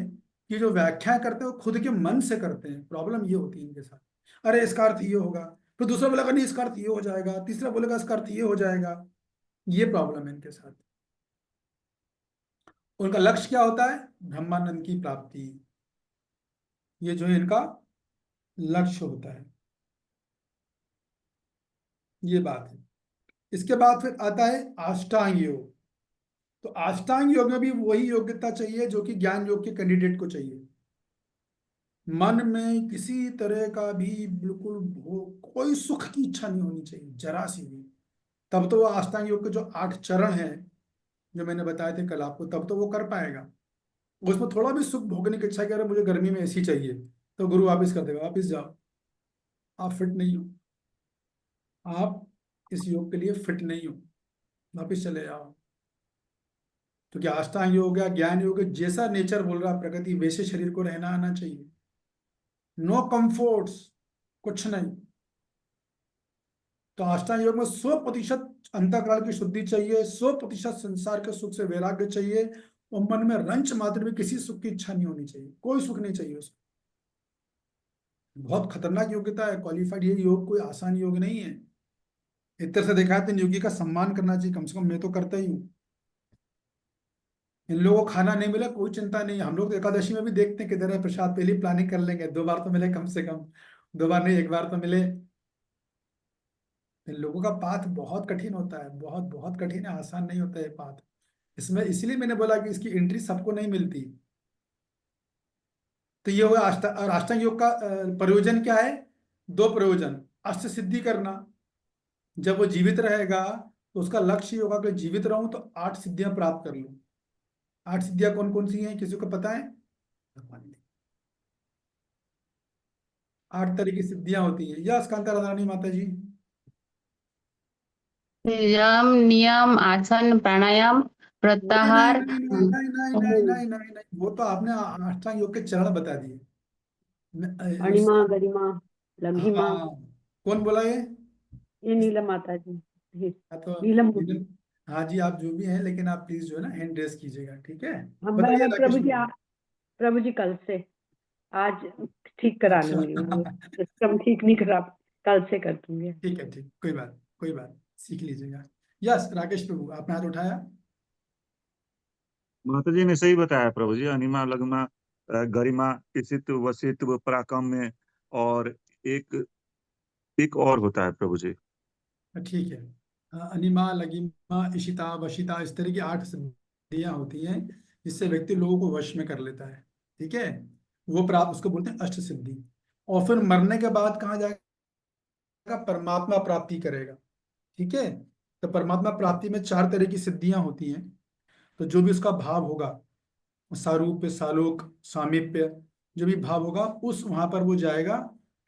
कि जो व्याख्या करते हैं वो खुद के मन से करते हैं, प्रॉब्लम ये होती है इनके साथ। अरे इसका अर्थ ये होगा, फिर दूसरा बोलेगा नहीं इसका अर्थ ये हो जाएगा, तीसरा बोलेगा इसका अर्थ ये हो जाएगा। ये प्रॉब्लम है इनके साथ। उनका लक्ष्य क्या होता है? ब्रह्मानंद की प्राप्ति, ये जो है इनका लक्ष्य होता है, ये बात है। इसके बाद फिर आता है अष्टांग योग। तो अष्टांग योग में भी वही योग्यता चाहिए जो कि ज्ञान योग के कैंडिडेट को चाहिए। मन में किसी तरह का भी बिल्कुल कोई सुख की इच्छा नहीं होनी चाहिए, जरा सी भी। तब तो वो अष्टांग योग के जो 8 चरण हैं जो मैंने बताए थे कल आपको, तब तो वो कर पाएगा। उसमें थोड़ा भी सुख भोगने की इच्छा कह रहे मुझे गर्मी में एसी चाहिए, तो गुरु वापिस कर देगा, वापिस जाओ, आप फिट नहीं हो, आप इस योग के लिए फिट नहीं हो, वापिस चले जाओ। तो क्या अष्टांग योग या ज्ञान योग, जैसा नेचर बोल रहा प्रकृति, वैसे शरीर को रहना आना चाहिए। नो कंफर्ट्स, कुछ नहीं। तो अष्टांग योग में 100% अंतःकरण की शुद्धि चाहिए, 100% संसार के सुख से वैराग्य चाहिए, और मन में रंच मात्र भी किसी सुख की इच्छा नहीं होनी चाहिए, कोई सुख नहीं चाहिए उसको। बहुत खतरनाक योग्यता है, क्वालिफाइड। ये योग कोई आसान योग नहीं है। एक तरह से देखा है तो इन योगी का सम्मान करना चाहिए, कम से कम मैं तो करता ही हूँ। इन लोगों को खाना नहीं मिला कोई चिंता नहीं, हम लोग तो एकादशी में भी देखते हैं किधर है प्रसाद, पहले प्लानिंग कर लेंगे, 2 बार तो मिले कम से कम, 2 बार नहीं 1 बार तो मिले। इन लोगों का पाथ बहुत कठिन होता है, बहुत बहुत कठिन है, आसान नहीं होता है पाथ। इसमें इसलिए मैंने बोला कि इसकी एंट्री सबको नहीं मिलती। तो ये हुआ और अष्टांग योग का प्रयोजन क्या है? 2 प्रयोजन। अष्ट सिद्धि करना, जब वो जीवित रहेगा तो उसका लक्ष्य ये होगा कि जीवित रहूं तो 8 सिद्धियां प्राप्त कर लूं। 8 सिद्धियां कौन कौन सी हैं, किसी को पता है? 8 तरह की सिद्धियां होती हैं, या कांता रानी माता जी? यम, नियम, आसन, प्राणायाम, नहीं नहीं प्रत्याहार। नहीं नहीं नहीं नहीं नहीं नहीं नहीं नहीं, वो तो आपने अष्टांग योग के चरण बता दिए। अणिमा, गरिमा, लघिमा। हाँ, कौन बोला ये? ये नीलम माता जी, हाँ तो नीलम। हाँ जी, आप जो भी हैं, लेकिन आप प्लीज जो है ना हैंड रेस कीजिएगा, ठीक है? हम बताइए मैं राकेश बाबू। प्रभु जी कल से, आज ठीक करा अच्छा लूंगी, वो सिस्टम ठीक नहीं करा, कल से कर दूंगी। ठीक है, ठीक, कोई बात, सीख लीजिएगा। यस राकेश प्रभु, आपने हाथ उठाया। माता जी ने सही बताया प्रभु जी। अनिमा, लगमा, गरिमा, ईशित्व, वसित्व, पराक्रम्य, और एक एक और होता है प्रभु जी। ठीक है। अनिमा, लगिमा, इशिता, वशिता, इस तरह की 8 सिद्धियां होती हैं जिससे व्यक्ति लोगों को वश में कर लेता है, ठीक है? वो प्राप्त, उसको बोलते हैं अष्ट सिद्धि। और फिर मरने के बाद कहाँ जाएगा? परमात्मा प्राप्ति करेगा, ठीक है? तो परमात्मा प्राप्ति में 4 तरह की सिद्धियां होती हैं। तो जो भी उसका भाव होगा, सारूप्य, सालोक, सामीप्य, जो भी भाव होगा उस वहां पर वो जाएगा।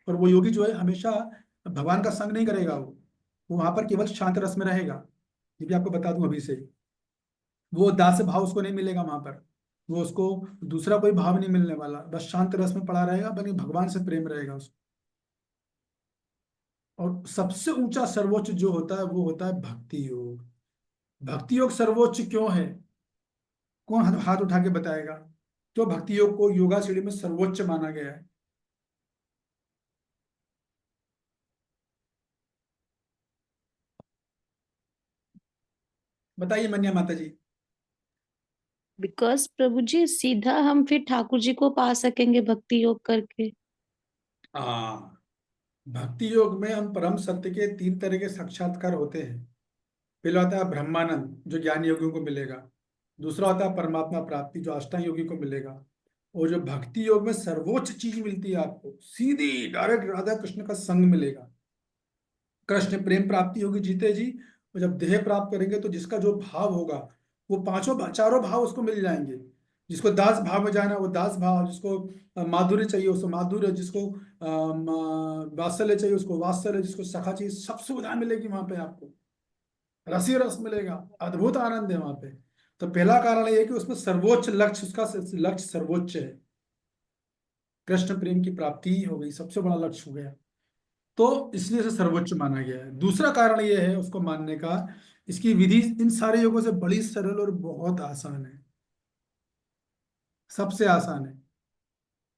और वो योगी जो है हमेशा भगवान का संग नहीं करेगा, वो वहां पर केवल शांत रस में रहेगा। ये भी आपको बता दूं अभी से। वो दास भाव उसको नहीं मिलेगा वहां पर, वो उसको दूसरा कोई भाव नहीं मिलने वाला, बस शांत रस में पड़ा रहेगा, बल्कि भगवान से प्रेम रहेगा उसको। और सबसे ऊंचा सर्वोच्च जो होता है वो होता है भक्ति योग। भक्ति योग सर्वोच्च क्यों है? कौन हाथ उठा के बताएगा क्यों भक्ति योग को योगा श्रेणी में सर्वोच्च माना गया है? बताइए मन्या माता जी। बिकॉज प्रभु जी सीधा हम फिर ठाकुर जी को पा सकेंगे भक्ति योग करके। हाँ, भक्ति योग में हम परम सत्य के 3 तरह के साक्षात्कार होते हैं। पहला होता है ब्रह्मानंद, जो ज्ञान योगियों को मिलेगा। दूसरा होता है परमात्मा प्राप्ति, जो अष्टांग योगी को मिलेगा। और जो भक्ति योग में सर्वोच्च चीज मिलती है आपको, सीधी डायरेक्ट राधा कृष्ण का संग मिलेगा। कृष्ण प्रेम प्राप्ति होगी जीते जी। और जब देह प्राप्त करेंगे तो जिसका जो भाव होगा वो चारों भाव उसको मिल जाएंगे। जिसको दास भाव में जाना है वो दास भाव, जिसको माधुर्य चाहिए उसको माधुर्य, जिसको वात्सल्य चाहिए उसको वात्सल्य, जिसको सखा चाहिए, सब सुविधा मिलेगी वहां पे आपको। रसी रस मिलेगा, अद्भुत आनंद है वहां पे। तो पहला कारण ये है कि उसमें सर्वोच्च लक्ष्य, उसका लक्ष्य सर्वोच्च है। कृष्ण प्रेम की प्राप्ति ही हो गई, सबसे बड़ा लक्ष्य हो गया, तो इसलिए इसे सर्वोच्च माना गया है। दूसरा कारण ये है उसको मानने का, इसकी विधि इन सारे योगों से बड़ी सरल और बहुत आसान है, सबसे आसान है।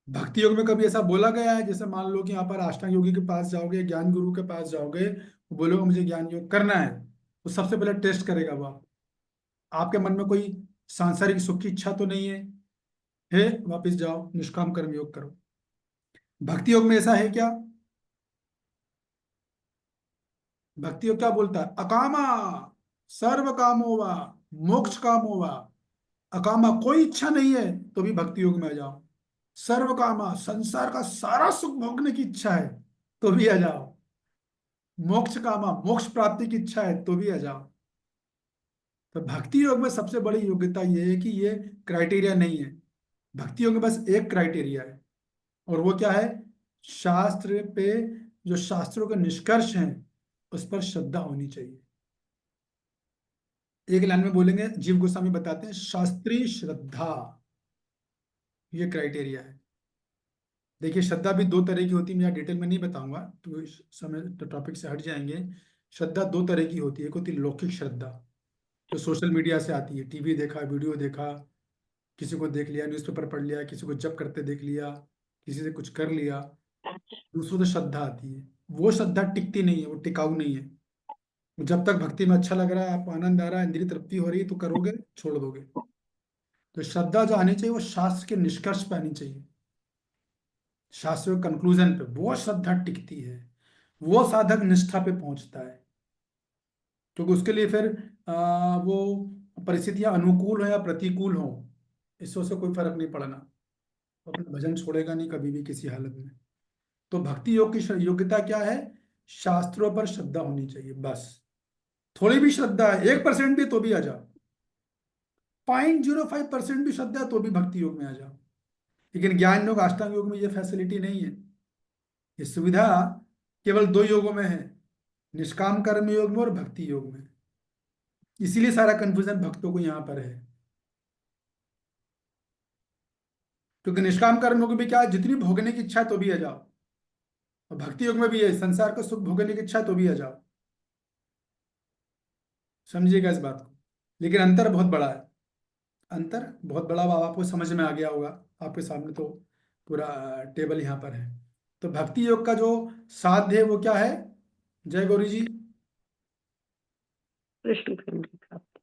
भक्ति योग में कभी ऐसा बोला गया है, जैसे मान लो कि यहाँ पर अष्टांग योगी के पास जाओगे, ज्ञान गुरु के पास जाओगे, वो बोलोगे मुझे ज्ञान योग करना है, तो सबसे पहले टेस्ट करेगा वो आपके मन में कोई सांसारिक सुख की इच्छा तो नहीं है वापिस जाओ निष्काम कर्म योग करो। भक्ति योग में ऐसा है क्या? भक्ति योग क्या बोलता है? अकामा सर्व कामो वा मोक्ष कामो वा। अकामा कोई इच्छा नहीं है तो भी भक्ति योग में आ जाओ। सर्व कामा संसार का सारा सुख भोगने की इच्छा है तो भी आ जाओ। मोक्ष कामा मोक्ष प्राप्ति की इच्छा है तो भी आ जाओ। तो भक्ति योग में सबसे बड़ी योग्यता यह है कि ये क्राइटेरिया नहीं है। भक्ति योग में बस एक क्राइटेरिया है, और वो क्या है? शास्त्र पे, जो शास्त्रों के निष्कर्ष हैं उस पर श्रद्धा होनी चाहिए। एक लाइन में बोलेंगे, जीव गोस्वामी बताते हैं, शास्त्रीय श्रद्धा, ये क्राइटेरिया है। देखिए श्रद्धा भी 2 तरह की होती है, मैं डिटेल में नहीं बताऊंगा तो इस समय तो टॉपिक से हट जाएंगे। श्रद्धा 2 तरह की होती है। एक होती है लौकिक श्रद्धा, जो सोशल मीडिया से आती है, टीवी देखा, वीडियो देखा, किसी को देख लिया, न्यूज़पेपर पढ़ लिया, किसी को जप करते देख लिया, किसी से कुछ कर लिया। दूसरों से श्रद्धा आती है, वो श्रद्धा टिकती नहीं है, वो टिकाऊ नहीं है। जब तक भक्ति में अच्छा लग रहा है, आपको आनंद आ रहा है, इंद्रिय तृप्ति हो रही है तो करोगे, छोड़ दोगे। तो श्रद्धा जो आनी चाहिए वो शास्त्र के निष्कर्ष पे आनी चाहिए, शास्त्र के कंक्लूजन पे, वो श्रद्धा टिकती है, वो साधक निष्ठा पे पहुंचता है। क्योंकि उसके लिए फिर वो परिस्थितियां अनुकूल हो या प्रतिकूल हो, इससे उसे कोई फर्क नहीं पड़ना, अपना भजन छोड़ेगा नहीं कभी भी किसी हालत में। तो भक्ति योग की योग्यता क्या है? शास्त्रों पर श्रद्धा होनी चाहिए, बस। थोड़ी भी श्रद्धा है, 1% भी, तो भी आ जाओ। 0.05% भी श्रद्धा है तो भी भक्ति योग में आ जाओ। लेकिन ज्ञान योग, अष्टांग योग में ये फैसिलिटी नहीं है। ये सुविधा केवल 2 योगों में है, निष्काम कर्म योग में और भक्ति योग में। इसीलिए सारा कंफ्यूजन भक्तों को यहाँ पर है। क्योंकि निष्काम कर्म योग में भी क्या है, जितनी भोगने की इच्छा है तो भी आ जाओ, और भक्ति योग में भी है, संसार का सुख भोगने की इच्छा है तो भी आ जाओ। समझिएगा इस बात को। लेकिन अंतर बहुत बड़ा है, अंतर बहुत बड़ा, अब आपको समझ में आ गया होगा। आपके सामने तो पूरा टेबल यहाँ पर है। तो भक्ति योग का जो साध्य है वो क्या है? जय गौरी जी। कृष्ण प्रेम की प्राप्ति।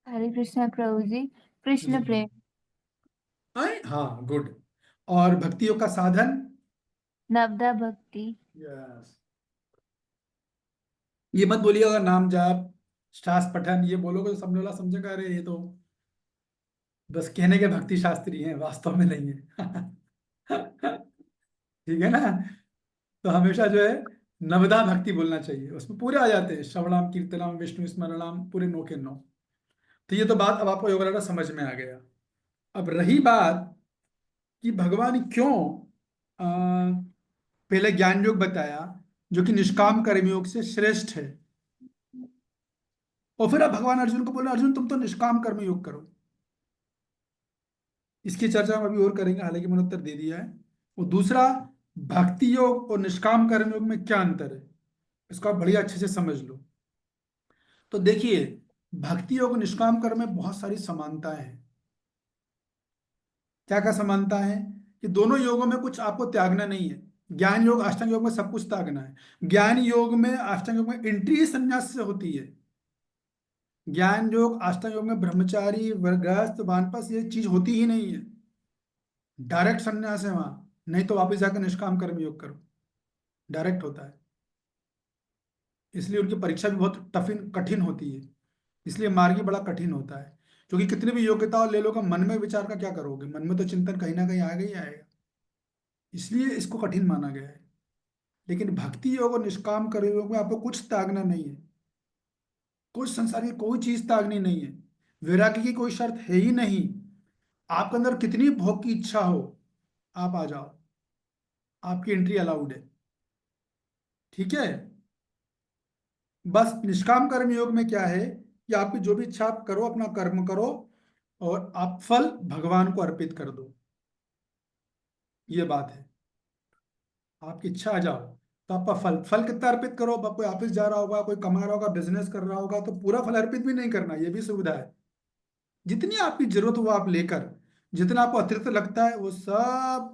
हरे कृष्ण प्रभु जी, कृष्ण प्रेम। हाँ, गुड। और भक्ति योग का साधन? नवदा भक्ति। यस। ये मत बोलिएगा नाम जाप शास्त्र पठन, ये बोलोगे तो सामने वाला समझेगा अरे ये तो बस कहने के भक्ति शास्त्री हैं, वास्तव में नहीं है। ठीक है ना? तो हमेशा जो है नवदा भक्ति बोलना चाहिए, उसमें पूरे आ जाते हैं, श्रवणाम कीर्तनाम विष्णु स्मरणाम, पूरे 9 के 9। तो ये तो बात अब आपको योगारा समझ में आ गया। अब रही बात कि भगवान क्यों पहले ज्ञान योग बताया जो कि निष्काम कर्मयोग से श्रेष्ठ है, और फिर अब भगवान अर्जुन को बोले अर्जुन तुम तो निष्काम कर्म योग करो। इसकी चर्चा हम अभी और करेंगे, हालांकि मैंने उत्तर दे दिया है। और दूसरा, भक्ति योग और निष्काम कर्म योग में क्या अंतर है, इसको आप बढ़िया अच्छे से समझ लो। तो देखिए, भक्ति योग और निष्काम कर्म में बहुत सारी समानताएं हैं। क्या क्या समानता है कि दोनों योगों में कुछ आपको त्यागना नहीं है। ज्ञान योग अष्टांग योग में सब कुछ त्यागना है। ज्ञान योग में अष्टांग योग में एंट्री संन्यास से होती है। ज्ञान योग अष्टांग योग में ब्रह्मचारी गृहस्थ वानप्रस्थ ये चीज होती ही नहीं है, डायरेक्ट संन्यास है वहां। नहीं तो वापस जाकर निष्काम कर्म योग करो, डायरेक्ट होता है। इसलिए उनकी परीक्षा भी बहुत कठिन होती है, इसलिए मार्ग भी बड़ा कठिन होता है। क्योंकि कितनी भी योग्यता ले लो, मन में विचार का क्या करोगे, मन में तो चिंतन कहीं ना कहीं आएगा ही आएगा, इसलिए इसको कठिन माना गया है। लेकिन भक्ति योग और निष्काम कर्म योग में आपको कुछ त्यागना नहीं है, कुछ संसार की कोई चीज त्यागनी नहीं है, वैराग्य की कोई शर्त है ही नहीं। आपके अंदर कितनी भोग की इच्छा हो आप आ जाओ, आपकी एंट्री अलाउड है, ठीक है। बस निष्काम कर्म योग में क्या है कि आपकी जो भी इच्छा आप करो, अपना कर्म करो और आप फल भगवान को अर्पित कर दो, ये बात है। आपकी इच्छा आ जाओ तो आपका फल फल कितना अर्पित करो। अब कोई ऑफिस जा रहा होगा, कोई कमा रहा होगा, बिजनेस कर रहा होगा, तो पूरा फल अर्पित भी नहीं करना, ये भी सुविधा है। जितनी आपकी जरूरत हो वो आप लेकर, जितना आपको अतिरिक्त लगता है वो सब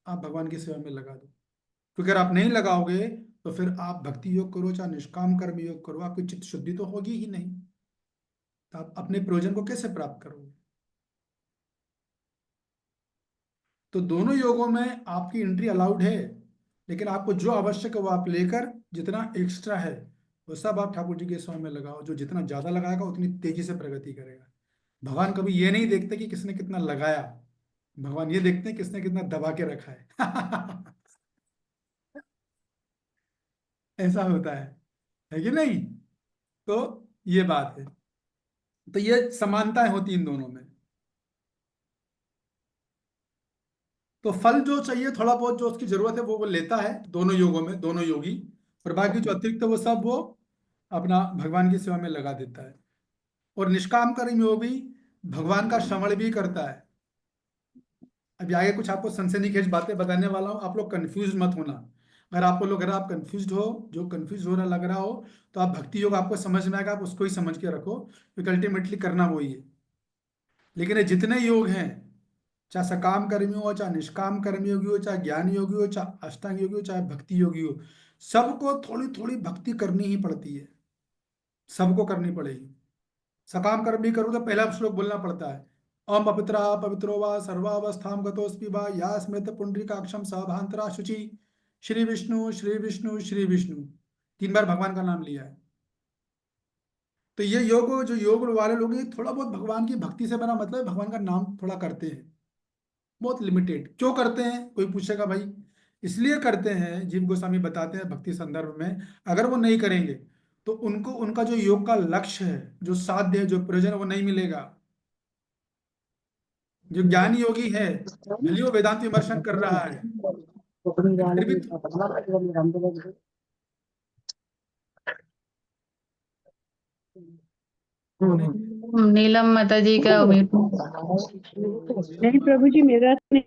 आप भगवान की सेवा में लगा दो। क्योंकि अगर आप नहीं लगाओगे तो फिर आप भक्ति योग करो चाहे निष्काम कर्म योग करो, आपकी चित्त शुद्धि तो होगी ही नहीं, तो आप अपने प्रयोजन को कैसे प्राप्त करोगे। तो दोनों योगों में आपकी एंट्री अलाउड है, लेकिन आपको जो आवश्यक है वो आप लेकर, जितना एक्स्ट्रा है वो सब आप ठाकुर जी के सेवा में लगाओ। जो जितना ज्यादा लगाएगा उतनी तेजी से प्रगति करेगा। भगवान कभी ये नहीं देखते कि किसने कितना लगाया, भगवान ये देखते हैं किसने कितना दबा के रखा है। ऐसा होता है कि नहीं। तो ये बात है, तो ये समानताएं होती इन दोनों में। तो फल जो चाहिए थोड़ा बहुत जो उसकी जरूरत है वो लेता है दोनों योगों में, दोनों योगी, और बाकी जो अतिरिक्त है वो सब वो अपना भगवान की सेवा में लगा देता है। और निष्काम कर्म योग भी भगवान का श्रवण भी करता है। अभी आगे कुछ आपको सनसनीखेज बातें बताने वाला हूँ, आप लोग कंफ्यूज मत होना। अगर आप कंफ्यूज हो, जो कंफ्यूज हो रहा लग रहा हो, तो आप भक्ति योग आपको समझ में आएगा, आप उसको ही समझ के रखो, क्योंकि अल्टीमेटली करना वही है। लेकिन ये जितने योग हैं, चाहे सकाम कर्मी हो, चाहे निष्काम कर्मी योगी हो, चाहे ज्ञान योगी हो, चाहे अष्टांग योगी हो, चाहे भक्ति योगी हो, सबको थोड़ी थोड़ी भक्ति करनी ही पड़ती है, सबको करनी पड़ेगी। सकाम कर्म भी करूँ तो पहला श्लोक बोलना पड़ता है, ओम पवित्रा पवित्रो वा सर्वावस्थाम गतोस्मि वा या स्मृत पुंडरीकाक्षम सभांतरा शुचि श्री विष्णु श्री विष्णु श्री विष्णु, 3 बार भगवान का नाम लिया है। तो ये योग, जो योग वाले लोग हैं, थोड़ा बहुत भगवान की भक्ति से बना मतलब भगवान का नाम थोड़ा करते हैं, बहुत लिमिटेड। क्यों करते हैं कोई पूछेगा भाई, इसलिए करते हैं, जीव गोस्वामी बताते हैं भक्ति संदर्भ में, अगर वो नहीं करेंगे तो उनको उनका जो योग का लक्ष्य है, जो साध्य है, जो प्रयोजन है, वो नहीं मिलेगा। जो ज्ञानी योगी है, भले वो वेदांत विमर्शन कर रहा है, फिर भी नीलम माता जी का म्यूट। नहीं प्रभु जी, मेरा नहीं।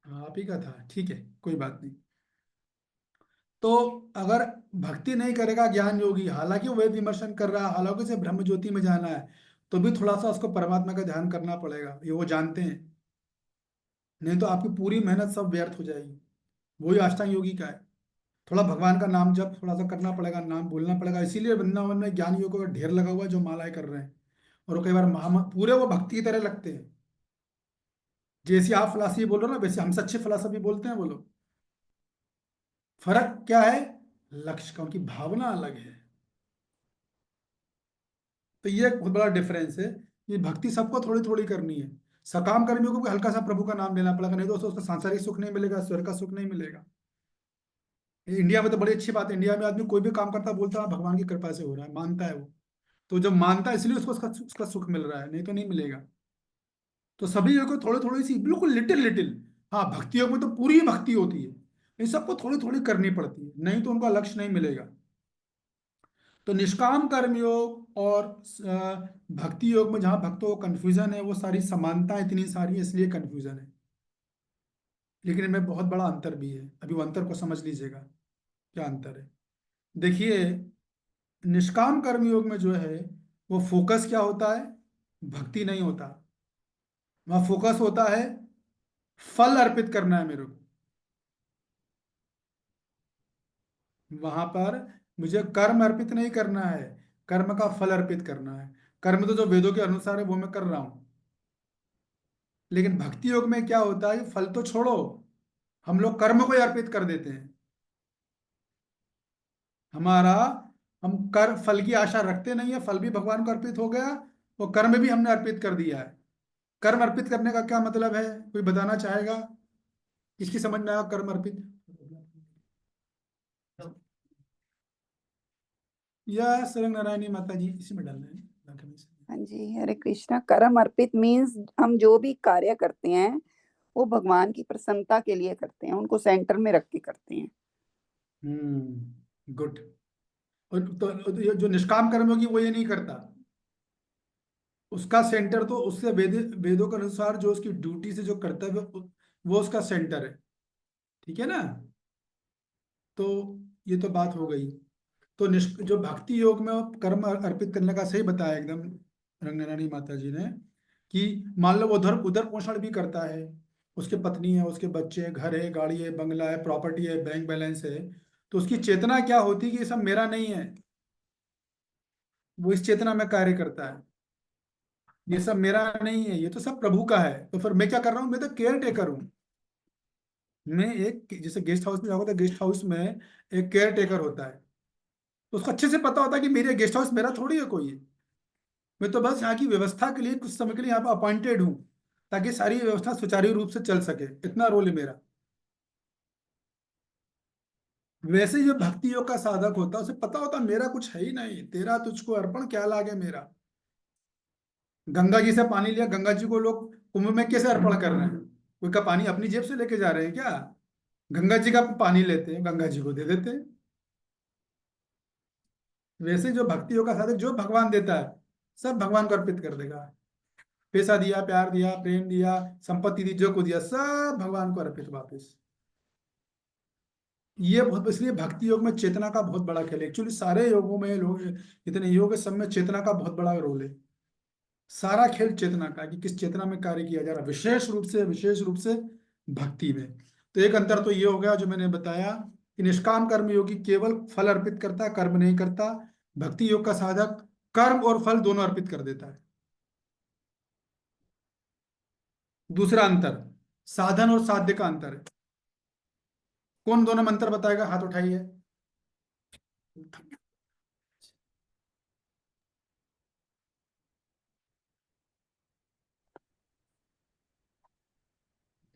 आप ही का था, ठीक है, कोई बात नहीं। तो अगर भक्ति नहीं करेगा ज्ञान योगी, हालांकि वो वेद विमर्शन कर रहा है, हालांकि उसे ब्रह्म ज्योति में जाना है, तो भी थोड़ा सा उसको परमात्मा का ध्यान करना पड़ेगा, ये वो जानते हैं। नहीं तो आपकी पूरी मेहनत सब व्यर्थ हो जाएगी। वही अष्टांग योगी का है, थोड़ा भगवान का नाम जप थोड़ा सा करना पड़ेगा, नाम बोलना पड़ेगा। इसीलिए वृंदावन में ज्ञान योगों का ढेर लगा हुआ है जो मालाएं कर रहे हैं, और वो कई बार पूरे वो भक्ति की तरह लगते हैं। जैसे आप फिलॉसफी बोल रहे हो ना, वैसे हमसे अच्छे फिलॉसफी बोलते हैं वो लोग। फर्क क्या है, लक्ष्य का, उनकी भावना अलग है। तो ये एक बहुत बड़ा डिफरेंस है। ये भक्ति सबको थोड़ी थोड़ी करनी है। सकाम कर्मियों को भी हल्का सा प्रभु का नाम लेना पड़ेगा, नहीं तो उसको सांसारिक सुख नहीं मिलेगा, स्वर्ग का सुख नहीं मिलेगा। इंडिया में तो बड़ी अच्छी बात है, इंडिया में आदमी कोई भी काम करता है बोलता है भगवान की कृपा से हो रहा है, मानता है वो। तो जब मानता है इसलिए उसको उसका सुख मिल रहा है, नहीं तो नहीं मिलेगा। तो सभी योग को थोड़ी थोड़ी सी, बिल्कुल लिटिल लिटिल। हाँ, भक्ति योग में तो पूरी भक्ति होती है, इन सबको थोड़ी थोड़ी करनी पड़ती है, नहीं तो उनका लक्ष्य नहीं मिलेगा। तो निष्काम कर्म योग और भक्ति योग में जहाँ भक्तों को कंफ्यूजन है, वो सारी समानता इतनी सारी है इसलिए कंफ्यूजन है, लेकिन इनमें बहुत बड़ा अंतर भी है। अभी वो अंतर को समझ लीजिएगा, क्या अंतर है। देखिए, निष्काम कर्म योग में जो है वो फोकस क्या होता है, भक्ति नहीं होता। वहां फोकस होता है फल अर्पित करना है मेरे को। वहां पर मुझे कर्म अर्पित नहीं करना है, कर्म का फल अर्पित करना है। कर्म तो जो वेदों के अनुसार है वो मैं कर रहा हूं, लेकिन भक्ति योग में क्या होता है, फल तो छोड़ो, हम लोग कर्म को ही अर्पित कर देते हैं। हमारा, हम कर फल की आशा रखते नहीं है, फल भी भगवान को अर्पित हो गया और कर्म भी हमने अर्पित कर दिया है। कर्म अर्पित करने का क्या मतलब है, कोई बताना चाहेगा? किसकी समझ में आया कर्म अर्पित? या सरंग नारायणी माता जी, इसी में डालना है। हाँ जी, हरे कृष्णा। कर्म अर्पित मीन्स हम जो भी कार्य करते हैं वो भगवान की प्रसन्नता के लिए करते हैं, उनको सेंटर में रख के करते हैं। गुड। और तो ये जो निष्काम कर्म होगी वो ये नहीं करता, उसका सेंटर तो उससे वेदों के अनुसार जो उसकी ड्यूटी से जो कर्तव्य वो उसका सेंटर है, ठीक है ना। तो ये तो बात हो गई। तो जो भक्ति योग में कर्म अर्पित करने का सही बताया एकदम रंगनारायणी माता जी ने, कि मान लो उधर उधर पोषण भी करता है, उसके पत्नी है, उसके बच्चे हैं, घर है, गाड़ी है, बंगला है, प्रॉपर्टी है, बैंक बैलेंस है, तो उसकी चेतना क्या होती है कि ये सब मेरा नहीं है, वो इस चेतना में कार्य करता है, ये सब मेरा नहीं है, ये तो सब प्रभु का है। तो फिर मैं क्या कर रहा हूँ, मैं तो केयर टेकर हूँ। मैं एक, जैसे गेस्ट हाउस में जाओगे तो गेस्ट हाउस में एक केयर टेकर होता है, तो उसको अच्छे से पता होता है कि मेरे गेस्ट हाउस मेरा थोड़ी है कोई, मैं तो बस यहाँ की व्यवस्था के लिए कुछ समय के लिए यहाँ पर अपॉइंटेड हूँ, ताकि सारी व्यवस्था सुचारू रूप से चल सके, इतना रोल है मेरा। वैसे ही जो भक्ति योग का साधक होता है उसे पता होता मेरा कुछ है ही नहीं, तेरा तुझको अर्पण क्या लागे मेरा। गंगा जी से पानी लिया, गंगा जी को लोग कुंभ में कैसे अर्पण कर रहे हैं, कोई का पानी अपनी जेब से लेके जा रहे हैं क्या? गंगा जी का पानी लेते हैं, गंगा जी को दे देते हैं। वैसे जो भक्ति योग का साधक जो भगवान देता है सब भगवान को अर्पित कर देगा। पैसा दिया, प्यार दिया, प्रेम दिया, संपत्ति दी, जो को दिया सब भगवान को अर्पित वापस। ये बहुत, इसलिए भक्ति योग में चेतना का बहुत बड़ा खेल है। एक्चुअली सारे योगों में, लोग इतने योग है, सब में चेतना का बहुत बड़ा रोल है। सारा खेल चेतना का, कि किस चेतना में कार्य किया जा रहा है, विशेष रूप से भक्ति में। तो एक अंतर तो ये हो गया जो मैंने बताया कि निष्काम कर्म योगी केवल फल अर्पित करता है, कर्म नहीं करता। भक्ति योग का साधक कर्म और फल दोनों अर्पित कर देता है। दूसरा अंतर साधन और साध्य का अंतर है। कौन दोनों में अंतर बताएगा, हाथ उठाइए।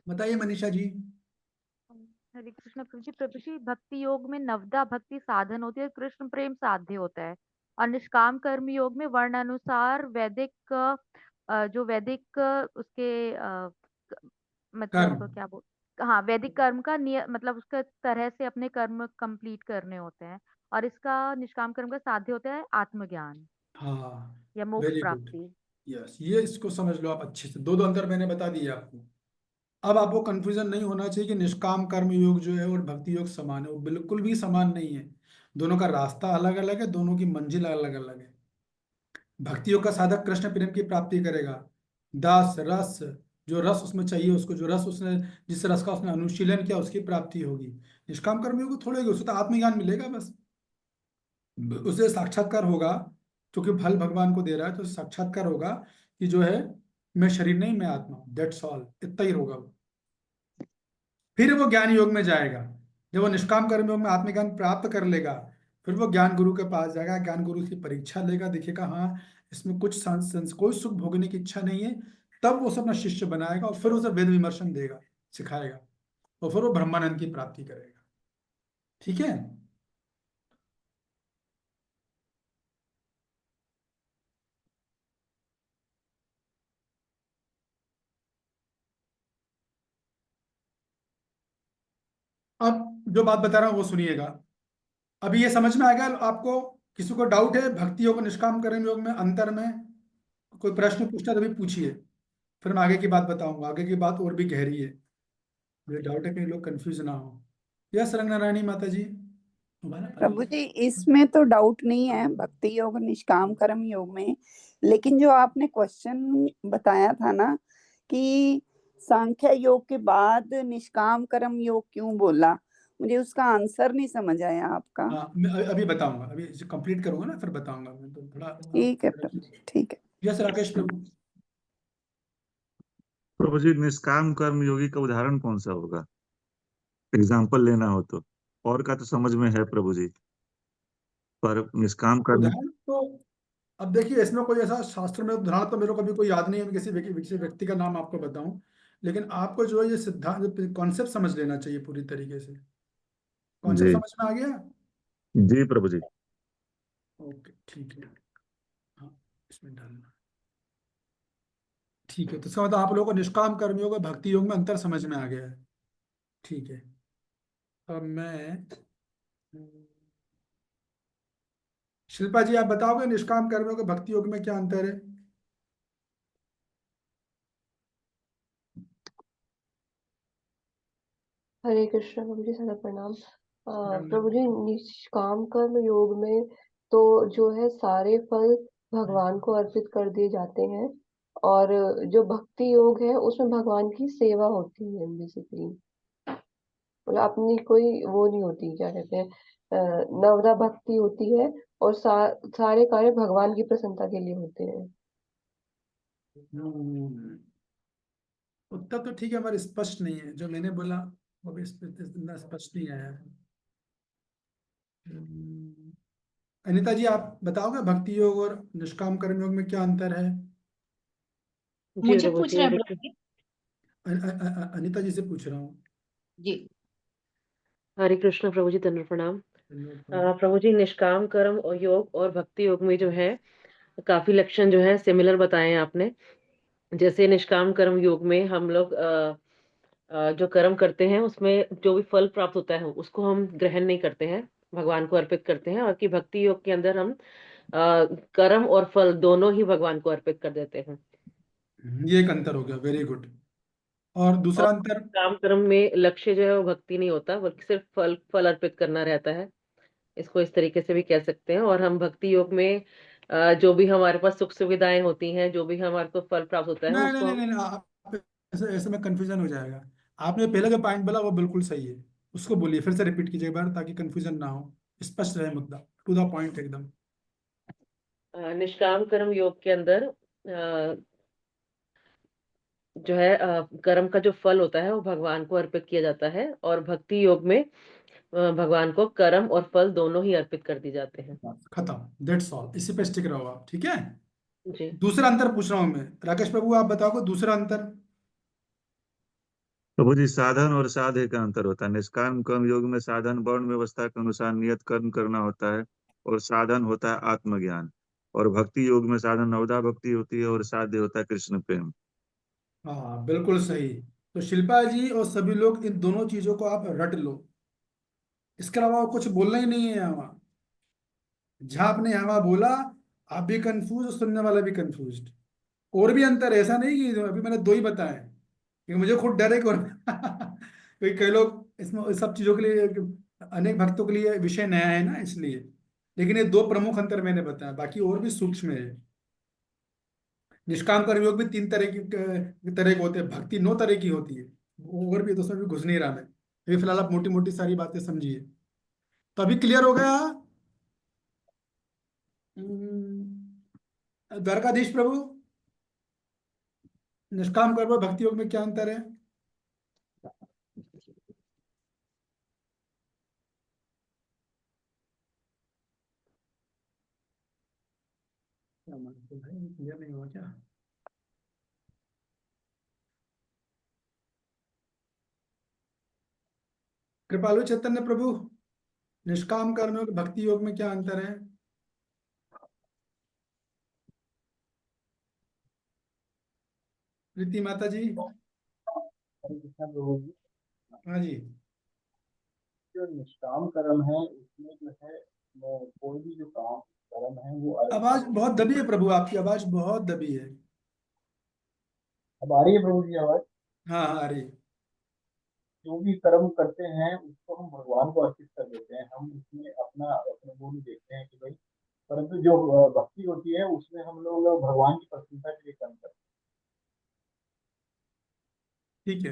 बताइए मनीषा जी। हरे कृष्ण प्रभु जी, भक्ति योग में नवदा भक्ति साधन होती है, कृष्ण प्रेम साध्य होता है। और निष्काम कर्म योग में वर्ण अनुसार वैदिक जो वैदिक उसके मतलब कर्म। क्या बोल, हाँ, वैदिक कर्म का मतलब उसका तरह से अपने कर्म कंप्लीट करने होते हैं। और इसका निष्काम कर्म का साध्य होता है आत्मज्ञान हाँ, या मोक्ष वेरी गुड। प्राप्ति। यस, ये इसको समझ लो आप अच्छे से। दो दो अंतर मैंने बता दिए आपको। अब आपको कंफ्यूजन नहीं होना चाहिए कि निष्काम कर्म योग जो है और भक्ति योग समान है, वो बिल्कुल भी समान नहीं है। दोनों का रास्ता अलग अलग है, दोनों की मंजिल अलग अलग है। भक्ति योग का साधक कृष्ण प्रेम की प्राप्ति करेगा, दास रस, जो रस उसमें चाहिए उसको, जो रस उसने, जिस रस का उसने अनुशीलन किया उसकी प्राप्ति होगी। निष्काम कर्म योग को थोड़े, उसे तो आत्मज्ञान मिलेगा बस, उसे साक्षात्कार होगा, क्योंकि फल भगवान को दे रहा है तो साक्षात्कार होगा कि जो है मैं शरीर नहीं, मैं आत्मा हूं, दैट्स ऑल, इतना ही होगा वो। फिर वो ज्ञान योग में जाएगा, जब वो निष्काम कर्म योग में आत्मज्ञान प्राप्त कर लेगा, फिर वो ज्ञान गुरु के पास जाएगा, ज्ञान गुरु की परीक्षा लेगा, देखिएगा हाँ इसमें कुछ कोई सुख भोगने की इच्छा नहीं है, तब वो अपना शिष्य बनाएगा और फिर उसे वेद विमर्शन देगा, सिखाएगा, और फिर वो ब्रह्मानंद की प्राप्ति करेगा। ठीक है। अब जो बात बता रहा हूँ वो सुनिएगा। अभी ये समझ में आ गया आपको? किसी को डाउट है भक्ति योग और निष्काम कर्म योग में अंतर में? कोई प्रश्न पूछना है तो भी पूछिए, फिर मैं आगे की बात बताऊंगा। आगे की बात और भी गहरी है, मुझे डाउट है कि लोग कंफ्यूज ना हो। यस रंगनारायणी माता जी, दोबारा प्रभु जी इसमें तो डाउट नहीं है भक्ति योग और निष्काम कर्म योग में, लेकिन जो आपने क्वेश्चन बताया था ना कि सांख्य योग के बाद निष्काम कर्म योग क्यों बोला, मुझे उसका आंसर नहीं समझ आया आपका। हाँ मैं अभी बताऊंगा, अभी कंप्लीट करूंगा ना फिर बताऊंगा। मैं तो थोड़ा ठीक है प्रभु, ठीक है। यस राकेश प्रभु। प्रभु जी निष्काम कर्म योगी का उदाहरण कौन सा होगा, एग्जाम्पल लेना हो तो? और का तो समझ में है प्रभु जी, पर निष्काम कर्म। उदाहरण तो अब देखिए, इसमें कोई ऐसा शास्त्र में उदाहरण तो मेरे को अभी कोई याद नहीं है, मैं किसी व्यक्ति का नाम आपको बताऊं। लेकिन आपको जो है ये सिद्धांत कॉन्सेप्ट समझ लेना चाहिए पूरी तरीके से। कॉन्सेप्ट जी समझ में आ गया? जी प्रभु जी। ओके ठीक है। हाँ इसमें डालना ठीक है। तो इसका मतलब आप लोगों को निष्काम कर्म योग और भक्ति योग में अंतर समझ में आ गया है। ठीक है। अब मैं शिल्पा जी आप बताओगे निष्काम कर्म योग और भक्ति योग में क्या अंतर है? हरे कृष्ण प्रभु जी, सदा प्रणाम। प्रभु जी निष्काम कर्म योग में तो जो है सारे फल भगवान को अर्पित कर दिए जाते हैं, और जो भक्ति योग है उसमें भगवान की सेवा होती है बेसिकली। मतलब अपनी कोई वो नहीं होती, क्या कहते हैं, नवदा भक्ति होती है, और सारे कार्य भगवान की प्रसन्नता के लिए होते हैं। उत्तर तो ठीक है, पर स्पष्ट नहीं है। जो मैंने बोला वो भी इतना स्पष्ट नहीं आया है। अनिता जी आप बताओगे भक्ति योग और निष्काम कर्म योग में क्या अंतर है? जी मुझे प्रभु पूछ जी, रहे हैं हरे प्रभु कृष्ण। जी? अनिता जी से पूछ रहा हूँ। हरे कृष्ण प्रभु जी, दंड प्रणाम। प्रभु जी निष्काम कर्म और योग और भक्ति योग में जो है काफी लक्षण जो है सिमिलर बताए हैं आपने। जैसे निष्काम कर्म योग में हम लोग जो कर्म करते हैं उसमें जो भी फल प्राप्त होता है उसको हम ग्रहण नहीं करते हैं, भगवान को अर्पित करते हैं। और कि भक्ति योग के अंदर हम कर्म और फल दोनों ही भगवान को अर्पित कर देते हैं। ये एक अंतर हो गया, वेरी गुड। और और दूसरा अंतर? काम कर्म में लक्ष्य जो है वो भक्ति नहीं होता, बल्कि सिर्फ फल फल अर्पित करना रहता है। इसको इस तरीके से भी कह सकते हैं। और हम भक्ति योग में जो भी हमारे पास सुख सुविधाएं होती हैं, जो भी हमारे को फल प्राप्त होता है नहीं नहीं उसको नहीं हम नहीं, आप ऐसे ऐसे में कंफ्यूजन हो जाएगा। आपने पहले जो पॉइंट बोला वो बिल्कुल सही है, उसको बोलिए फिर से रिपीट कीजिए एक बार, ताकि कंफ्यूजन ना हो, स्पष्ट रहे मुद्दा, टू द पॉइंट एकदम। निष्काम कर्म योग के अंदर जो है कर्म का जो फल होता है वो भगवान को अर्पित किया जाता है। और भक्ति योग में भगवान को कर्म और फल दोनों ही अर्पित कर दिए जाते हैं। खत्म, दैट्स ऑल। इसी पे स्टिक रहो आप, ठीक है। जी दूसरा अंतर पूछ रहा हूं मैं, राकेश प्रभु आप बताओगे दूसरा अंतर? प्रभु जी साधन और साध्य का अंतर होता है। निष्काम कर्म योग में साधन वर्ण व्यवस्था के अनुसार नियत कर्म करना होता है, और साधन होता है आत्मज्ञान। और भक्ति योग में साधन नवदा भक्ति होती है, और साध्य होता है कृष्ण प्रेम। हाँ बिल्कुल सही। तो शिल्पा जी और सभी लोग इन दोनों चीजों को आप रट लो, इसके अलावा और कुछ बोलना ही नहीं है यहाँ। जहां आपने यहाँ बोला, आप भी कंफ्यूज और सुनने वाला भी कंफ्यूज। और भी अंतर है, ऐसा नहीं कि अभी मैंने दो ही बताए, क्योंकि मुझे खुद डर है कि क्योंकि कई लोग इसमें इस सब चीजों के लिए, अनेक भक्तों के लिए विषय नया है ना, इसलिए। लेकिन ये दो प्रमुख अंतर मैंने बताया, बाकी और भी सूक्ष्म है। निष्काम कर्मयोग भी तीन तरह के होते हैं, भक्ति 9 तरह की होती है। और भी है, तो उसमें भी घुस नहीं रहा मैं। अभी फिलहाल आप मोटी मोटी सारी बातें समझिए। तो अभी क्लियर हो गया? द्वारकाधीश प्रभु, निष्काम कर्म और भक्ति योग में क्या अंतर है? क्या मानते हो भाई, क्लियर नहीं हुआ क्या? कृपालु चैतन्य प्रभु, निष्काम कर्म योग भक्ति योग में क्या अंतर है? प्रीति माता जी। हरे कृष्णा प्रभु जी। हाँ जी। जो निष्काम कर्म है उसमें जो है कोई भी जो काम कर्म है वो आवाज बहुत दबी है प्रभु, आपकी आवाज बहुत दबी है। अब आ रही है प्रभु जी आवाज? हाँ हाँ आ रही है। जो भी कर्म करते हैं उसको हम भगवान को अर्पित कर देते हैं, हम उसमें अपना अपने गुण देखते हैं कि भाई, परंतु जो भक्ति होती है उसमें हम लोग भगवान की प्रसन्नता के लिए कर्म करते ठीक है।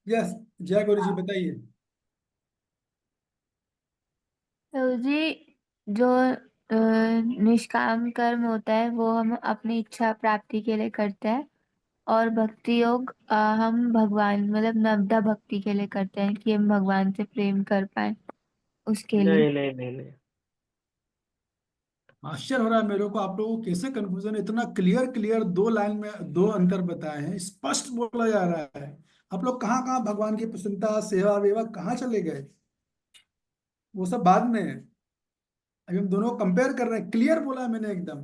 यस, जय गुरु जी, बताइए। तो जी जो निष्काम कर्म होता है वो हम अपनी इच्छा प्राप्ति के लिए करते हैं, और भक्ति योग हम भगवान मतलब नवदा भक्ति के लिए करते हैं कि हम भगवान से प्रेम कर पाए उसके लिए। नहीं नहीं नहीं नहीं। आश्चर्य हो रहा है मेरे को, आप लोगों को कैसे कंफ्यूजन, इतना क्लियर क्लियर 2 लाइन में 2 अंतर बताए हैं, स्पष्ट बोला जा रहा है। आप लोग कहाँ कहाँ भगवान की प्रसन्नता सेवा वेवा कहाँ चले गए? वो सब बाद में है। अभी हम दोनों कंपेयर कर रहे हैं, क्लियर बोला है मैंने एकदम।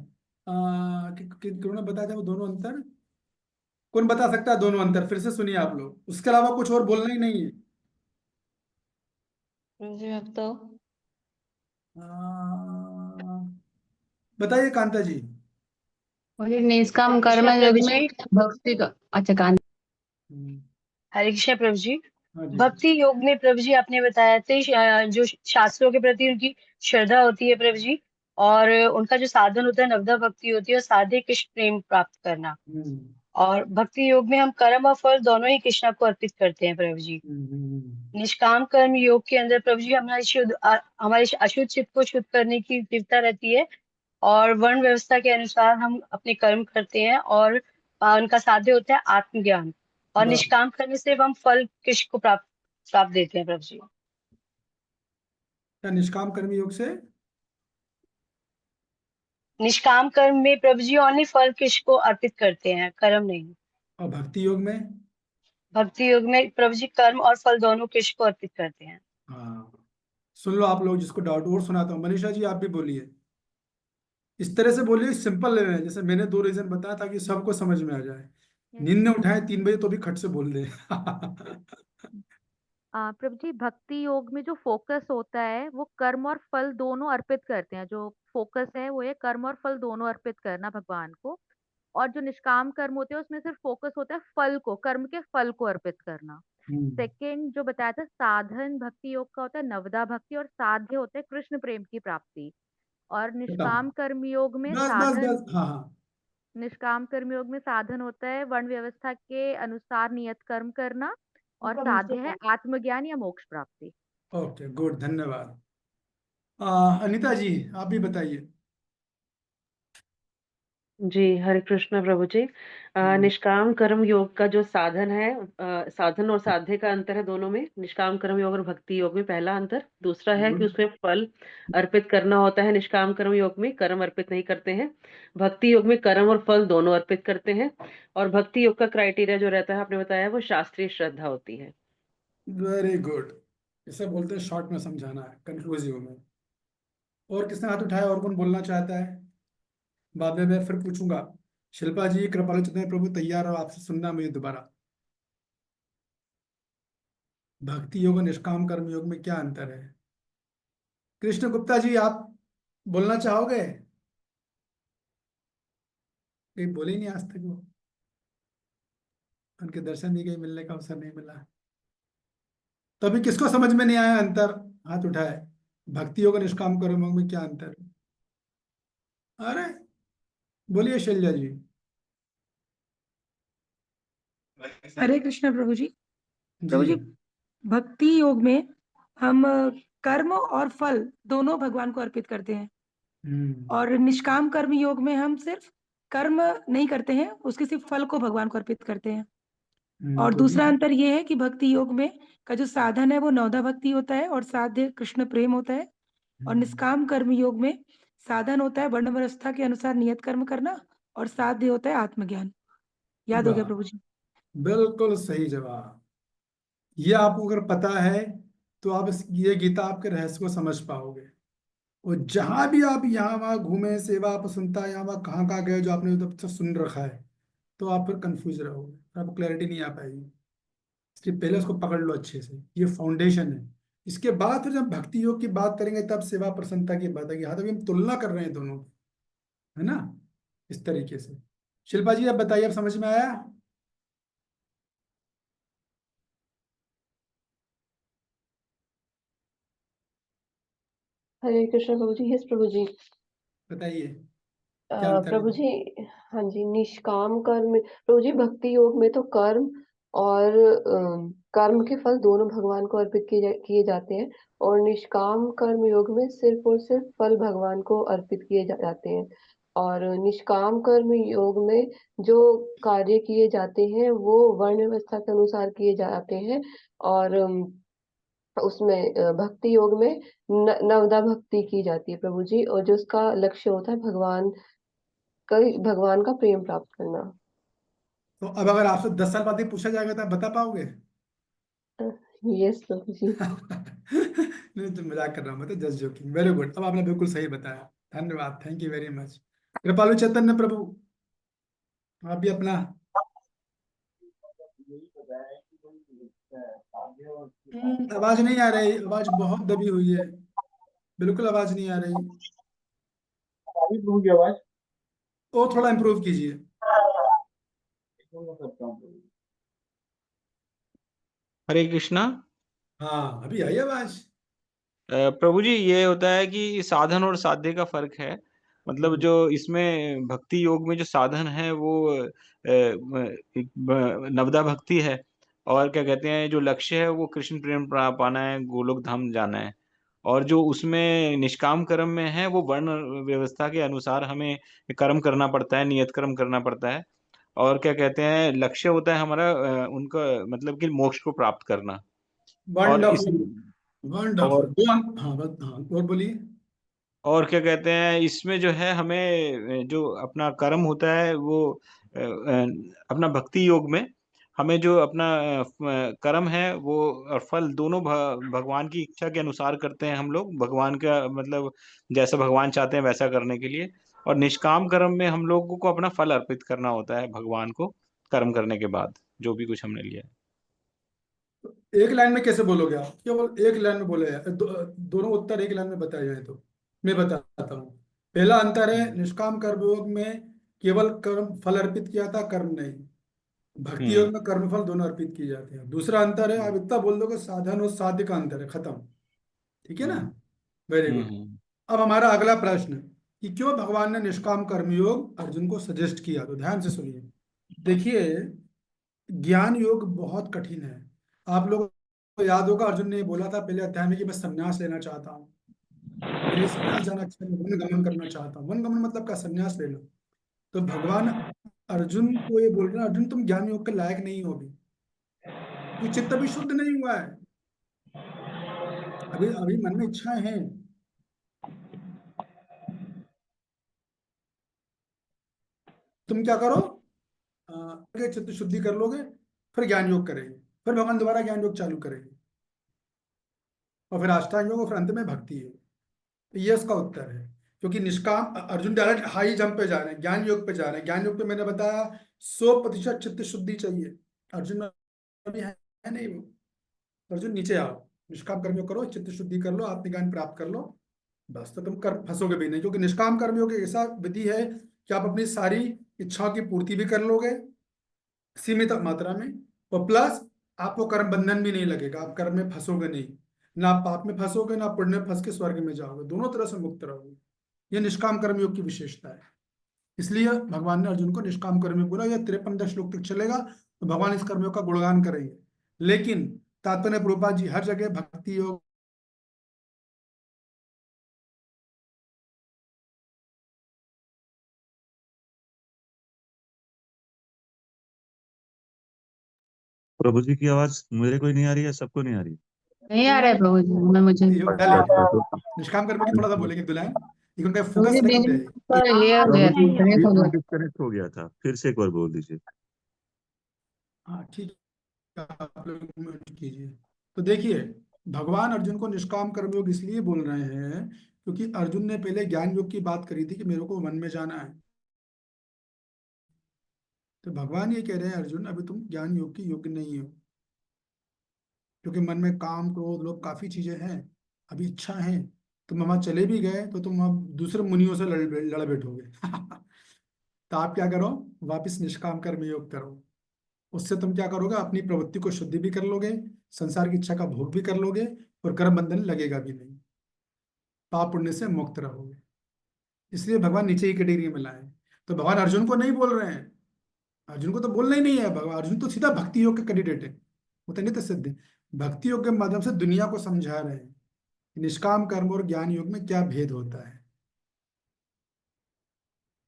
किन्होंने बताया था वो दोनों अंतर? कौन बता सकता है दोनों अंतर? फिर से सुनिए आप लोग, उसके अलावा कुछ और बोलना ही नहीं है। जी आप तो बताइए कांता जी। बोलिए निष्काम कर्म योग में भक्ति का अच्छा कांत। हरे कृष्ण प्रभु जी। हाँ जी। भक्ति योग में प्रभु जी आपने बताया थे जो शास्त्रों के प्रति उनकी श्रद्धा होती है प्रभु जी, और उनका जो साधन होता है नवदा भक्ति होती है, और साधे कृष्ण प्रेम प्राप्त करना। और भक्ति योग में हम कर्म और फल दोनों ही कृष्णा को अर्पित करते हैं प्रभु जी। निष्काम कर्म योग के अंदर प्रभु जी हमारे अशुद्ध चित्त को शुद्ध करने की तीव्रता रहती है, और वर्ण व्यवस्था के अनुसार हम अपने कर्म करते हैं, और उनका साध्य होता है आत्मज्ञान। और वाह। निष्काम करने से हम फल कृष्ण को प्राप्त देते हैं प्रभु जी। क्या निष्काम कर्मी योग से? निष्काम कर्म में प्रभु जी ओनली फल कृष्ण को अर्पित करते हैं, कर्म नहीं। और भक्ति योग में? भक्ति योग में प्रभु जी कर्म और फल दोनों कृष्ण को अर्पित करते हैं। हाँ, सुन लो आप लोग, जिसको डाउट और सुनाता हूँ। मनीषा जी आप भी बोलिए, इस तरह से बोलिए, सिंपल ले रहे हैं, जैसे मैंने 2 रीजन बताया ताकि सबको समझ में आ जाए। नींद ने उठाए 3 बजे तो भी खट से बोल दे। प्रभु जी भक्ति योग में जो फोकस होता है वो कर्म और फल दोनों अर्पित करते हैं। जो फोकस है वो है कर्म और फल दोनों अर्पित करना भगवान को। और जो निष्काम कर्म होते हैं उसमें सिर्फ फोकस होता है फल को, कर्म के फल को अर्पित करना। सेकंड जो बताया था साधन भक्ति योग का होता है नवदा भक्ति, और साध्य होता है कृष्ण प्रेम की प्राप्ति। और निष्काम कर्म योग में बस बस साधन, बस, हाँ हाँ। निष्काम कर्म योग में साधन होता है वर्ण व्यवस्था के अनुसार नियत कर्म करना, और साध्य है आत्मज्ञान या मोक्ष प्राप्ति। ओके गुड, धन्यवाद। अनीता जी आप भी बताइए। जी हरे कृष्ण प्रभु जी। निष्काम कर्म योग का जो साधन है, साधन और साध्य का अंतर है दोनों में। निष्काम कर्म योग और भक्ति योग में पहला अंतर। दूसरा है कि उसमें फल अर्पित करना होता है। निष्काम कर्म योग में कर्म अर्पित नहीं करते हैं। भक्ति योग में कर्म और फल दोनों अर्पित करते हैं। और भक्ति योग का क्राइटेरिया जो रहता है आपने बताया वो शास्त्रीय श्रद्धा होती है। वेरी गुड, इसे बोलते हैं शॉर्ट में समझाना है, कंक्लूसिव में। और किसने हाथ उठाया? और कौन बोलना चाहता है? बाद में मैं फिर पूछूंगा। शिल्पा जी, कृपालु चंद्र प्रभु, तैयार हो आपसे सुनना मुझे दोबारा। भक्ति योग और निष्काम कर्म योग में क्या अंतर है? कृष्ण गुप्ता जी आप बोलना चाहोगे? कहीं बोले ही नहीं आज तक वो, उनके दर्शन नहीं गए, मिलने का अवसर नहीं मिला। तो अभी किसको समझ में नहीं आया अंतर? हाथ उठाए। भक्ति योग और निष्काम कर्म योग में क्या अंतर है? अरे बोलिए शैलजा जी। हरे कृष्ण प्रभु जी। प्रभु जी जी भक्ति योग में हम कर्म और फल दोनों भगवान को अर्पित करते हैं, और निष्काम कर्म योग में हम सिर्फ कर्म नहीं करते हैं, उसके सिर्फ फल को भगवान को अर्पित करते हैं। और दूसरा अंतर ये है कि भक्ति योग में का जो साधन है वो नवदा भक्ति होता है, और साध्य कृष्ण प्रेम होता है। और निष्काम कर्म योग में साधन होता है वर्ण व्यवस्था के अनुसार नियत कर्म करना, और साध्य होता है आत्मज्ञान। याद हो गया प्रभु जी? बिल्कुल सही जवाब। ये आपको अगर पता है तो आप ये गीता आपके रहस्य को समझ पाओगे। और जहां भी आप यहाँ वहाँ घूमे, सेवा पसंदता, यहाँ वहाँ कहाँ कहाँ गए जो आपने तब से सुन रखा है, तो आप फिर कंफ्यूज रहोगे, आपको क्लैरिटी नहीं आ पाएगी। इसलिए पहले उसको पकड़ लो अच्छे से, ये फाउंडेशन है। इसके बाद फिर जब भक्ति योग की बात करेंगे तब सेवा प्रसन्नता की बात आएगी। हाँ, तभी हम तुलना कर रहे हैं दोनों की, है ना, इस तरीके से। शिल्पा जी अब बताइए, अब समझ में आया? हरे कृष्ण प्रभु जी। यस प्रभु जी। बताइए क्या अंतर प्रभु है। जी, हाँ जी, निष्काम कर्म प्रभु जी, भक्ति योग में तो कर्म और कर्म के फल दोनों भगवान को अर्पित किए जाते हैं, और निष्काम कर्म योग में सिर्फ और सिर्फ फल भगवान को अर्पित किए जाते हैं। और निष्काम कर्म योग में जो कार्य किए जाते हैं वो वर्ण व्यवस्था के अनुसार किए जाते हैं, और उसमें भक्ति योग में नवदा भक्ति की जाती है प्रभु जी, और जो उसका लक्ष्य होता है भगवान का प्रेम प्राप्त करना। तो अब अगर आपसे 10 साल बाद ही पूछा जाएगा तो आप बता पाओगे? यस प्रभु जी। नहीं, तो मजाक कर रहा हूँ, मैं तो जस्ट जोकिंग। वेरी गुड, अब आपने बिल्कुल सही बताया, धन्यवाद, थैंक यू वेरी मच। कृपालु चैतन्य प्रभु, आप भी अपना। आवाज नहीं आ रही, आवाज बहुत दबी हुई है, बिल्कुल आवाज नहीं आ रही। प्रभु की आवाज वो थोड़ा इम्प्रूव कीजिए। हरे कृष्णा। हाँ, अभी आई आवाज। प्रभु जी, ये होता है कि साधन और साध्य का फर्क है। मतलब जो इसमें भक्ति योग में जो साधन है वो नवदा भक्ति है, और क्या कहते हैं जो लक्ष्य है वो कृष्ण प्रेम पाना है, गोलोक धाम जाना है। और जो उसमें निष्काम कर्म में है वो वर्ण व्यवस्था के अनुसार हमें कर्म करना पड़ता है, नियत कर्म करना पड़ता है। और क्या कहते हैं लक्ष्य होता है हमारा उनका मतलब कि मोक्ष को प्राप्त करना। और इस वंडरफुल, वंडरफुल। और हाँ बस, हाँ और बोलिए। और क्या कहते हैं इसमें जो है हमें जो अपना कर्म होता है वो अपना भक्ति योग में हमें जो अपना कर्म है वो और फल दोनों भगवान की इच्छा के अनुसार करते हैं हम लोग, भगवान का मतलब जैसा भगवान चाहते हैं वैसा करने के लिए। और निष्काम कर्म में हम लोगों को अपना फल अर्पित करना होता है भगवान को, कर्म करने के बाद जो भी कुछ हमने लिया है। एक लाइन में कैसे बोलोगे आप? केवल एक लाइन में बोले दोनों उत्तर एक लाइन में बताए जाए तो मैं बताता हूँ। पहला अंतर है, निष्काम कर्म योग में केवल कर्म फल अर्पित किया था, कर्म नहीं। भक्ति योग में कर्म फल दोनों अर्पित किए जाते हैं। दूसरा अंतर है, आप इतना बोल दोगे, साधन और साध्य का अंतर है, खत्म। ठीक है ना, वेरी गुड। अब हमारा अगला प्रश्न कि क्यों भगवान ने निष्काम कर्म योग अर्जुन को सजेस्ट किया, तो ध्यान से सुनिए। देखिए, ज्ञान योग बहुत कठिन है। आप लोगों को याद होगा, अर्जुन ने बोला था पहले अध्याय में कि मैं संन्यास लेना चाहता हूँ, मेरे लिए संन्यास जाना अच्छा है, वन गमन करना चाहता हूँ। वन गमन मतलब क्या? संन्यास ले लो। तो भगवान अर्जुन को ये बोल रहे हैं, अर्जुन तुम ज्ञान योग के लायक नहीं हो अभी, क्योंकि चित्त अभी शुद्ध नहीं हुआ है, अभी अभी मन में इच्छाएं हैं। तुम क्या करो, चित्त शुद्धि कर लोगे, फिर ज्ञान योग करेंगे, फिर भगवान दोबारा ज्ञान योग चालू करेंगे, और फिर अष्टांग योग, और फिर अंत में भक्ति योग। तो ये उसका उत्तर है। क्योंकि निष्काम अर्जुन डायरेक्ट हाई जंप पे जा रहे हैं, ज्ञान योग पे जा रहे हैं। ज्ञान योग पे मैंने बताया 100% चित्त शुद्धि चाहिए, अर्जुन में अभी है नहीं वो। अर्जुन नीचे आओ, निष्काम कर्मयोग करो, चित्त शुद्धि कर लो, आत्मज्ञान प्राप्त कर लो, बस। तो तुम कर फंसोगे भी नहीं, क्योंकि निष्काम कर्मयोग एक ऐसा विधि है कि आप अपनी सारी इच्छाओं की पूर्ति भी कर लोगे सीमित मात्रा में, और प्लस आपको कर्म बंधन भी नहीं लगेगा, आप कर्म में फंसोगे नहीं, ना आप पाप में फंसोगे, ना पुण्य में फंस के स्वर्ग में जाओगे, दोनों तरह से मुक्त रहोगे। यह निष्काम कर्मयोग की विशेषता है। इसलिए भगवान ने अर्जुन को निष्काम कर्मयोग बोला। यह 53 श्लोक तक चलेगा, तो भगवान इस कर्मयोग का गुणगान करेंगे। लेकिन तात्पर्य प्रभुपाद जी हर जगह भक्ति योग प्रभु जी की आवाज मेरे को ही नहीं आ रही है, सबको नहीं आ रही? नहीं आ रहा है प्रभु जी, मैं मुझे निष्काम कर्म की थोड़ा सा बोलेंगे दुलाइन, लेकिन उनका फोकस बीच सेकंड में है। लिया गया था, ब्रेक हो गया। डिस्कनेक्ट हो गया था, फिर से एक बार बोल दीजिए। हाँ ठीक है, आप लोग म्यूट कीजिए। तो देखिए, भगवान अर्जुन को निष्काम कर्मयोग इसलिए बोल रहे हैं क्योंकि अर्जुन ने पहले ज्ञान योग की बात करी थी कि मेरे को वन में जाना है। तो भगवान ये कह रहे हैं अर्जुन अभी तुम ज्ञान योग की योग्य नहीं हो, क्योंकि मन में काम क्रोध लोग काफी चीजें हैं, अभी इच्छा है। तुम वहां चले भी गए तो तुम अब दूसरे मुनियों से लड़ बैठोगे। तो आप क्या करो, वापिस निष्काम कर्म योग करो। उससे तुम क्या करोगे, अपनी प्रवृत्ति को शुद्धि भी कर लोगे, संसार की इच्छा का भोग भी कर लोगे, और कर्म बंधन लगेगा भी नहीं, पाप पुण्य से मुक्त रहोगे। इसलिए भगवान नीचे ही कैटेगरी में लाए। तो भगवान अर्जुन को नहीं बोल रहे हैं, अर्जुन को तो बोलना ही नहीं है। भगवान अर्जुन तो सीधा भक्ति योग के कैंडिडेट है, वो तो नित्य सिद्ध है। भक्ति योग के माध्यम से दुनिया को समझा रहे हैं कि निष्काम कर्म और ज्ञान योग में क्या भेद होता है,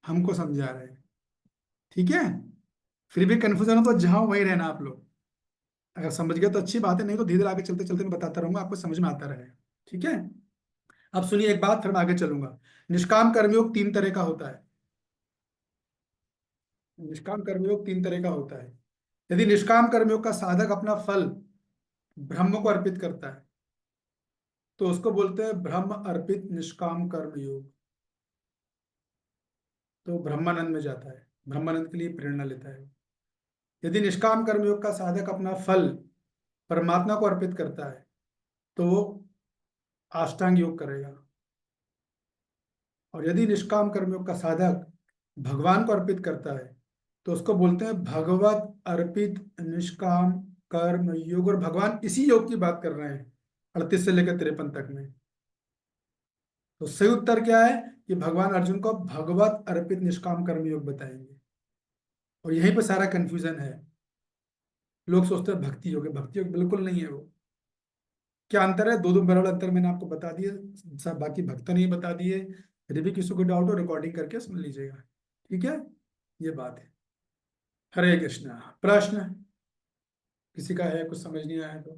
हमको समझा रहे हैं। ठीक है, फिर भी कंफ्यूजन हो तो जहां वहीं रहना आप लोग। अगर समझ गए तो अच्छी बात है, नहीं तो धीरे धीरे आगे चलते चलते मैं बताता रहूंगा, आपको समझ में आता रहेगा। ठीक है, अब सुनिए एक बात, फिर मैं आगे चलूंगा। निष्काम कर्मयोग 3 तरह का होता है। निष्काम कर्मयोग 3 तरह का होता है। यदि निष्काम कर्मयोग का साधक अपना फल ब्रह्म को अर्पित करता है तो उसको बोलते हैं ब्रह्म अर्पित निष्काम कर्मयोग। तो ब्रह्मानंद में जाता है, ब्रह्मानंद के लिए प्रेरणा लेता है। यदि निष्काम कर्मयोग का साधक अपना फल परमात्मा को अर्पित करता है तो वो अष्टांग योग करेगा। और यदि निष्काम कर्मयोग का साधक भगवान को अर्पित करता है तो उसको बोलते हैं भगवत अर्पित निष्काम कर्म योग। और भगवान इसी योग की बात कर रहे हैं 38 से लेकर 53 तक में। तो सही उत्तर क्या है कि भगवान अर्जुन को भगवत अर्पित निष्काम कर्म योग बताएंगे। और यहीं पर सारा कंफ्यूजन है, लोग सोचते हैं भक्ति योग है, भक्ति योग बिल्कुल नहीं है। वो क्या अंतर है, दो बड़ा अंतर मैंने आपको बता दिए, सब बाकी भक्तों ने बता दिए। यदि भी किसी को डाउट हो रिकॉर्डिंग करके सुन लीजिएगा। ठीक है, ये बात है। हरे कृष्णा। प्रश्न किसी का है, कुछ समझ नहीं आया तो?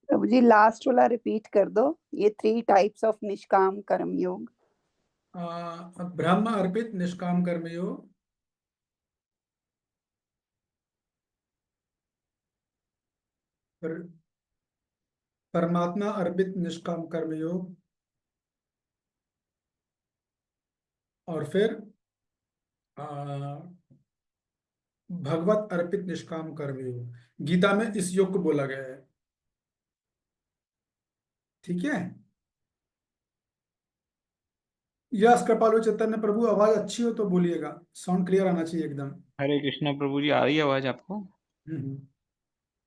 प्रभु जी लास्ट वाला रिपीट कर दो, ये 3 टाइप्स ऑफ निष्काम कर्म योग। ब्रह्म अर्पित निष्काम कर्म योग, परमात्मा अर्पित निष्काम कर्म योग, और फिर भगवत अर्पित निष्काम कर्म योग। गीता में इस योग को बोला गया है। ठीक है, यस कृपालु चैतन्य प्रभु, आवाज अच्छी हो तो बोलिएगा, साउंड क्लियर आना चाहिए एकदम। हरे कृष्णा प्रभु जी, आ रही है आवाज आपको? हम्म।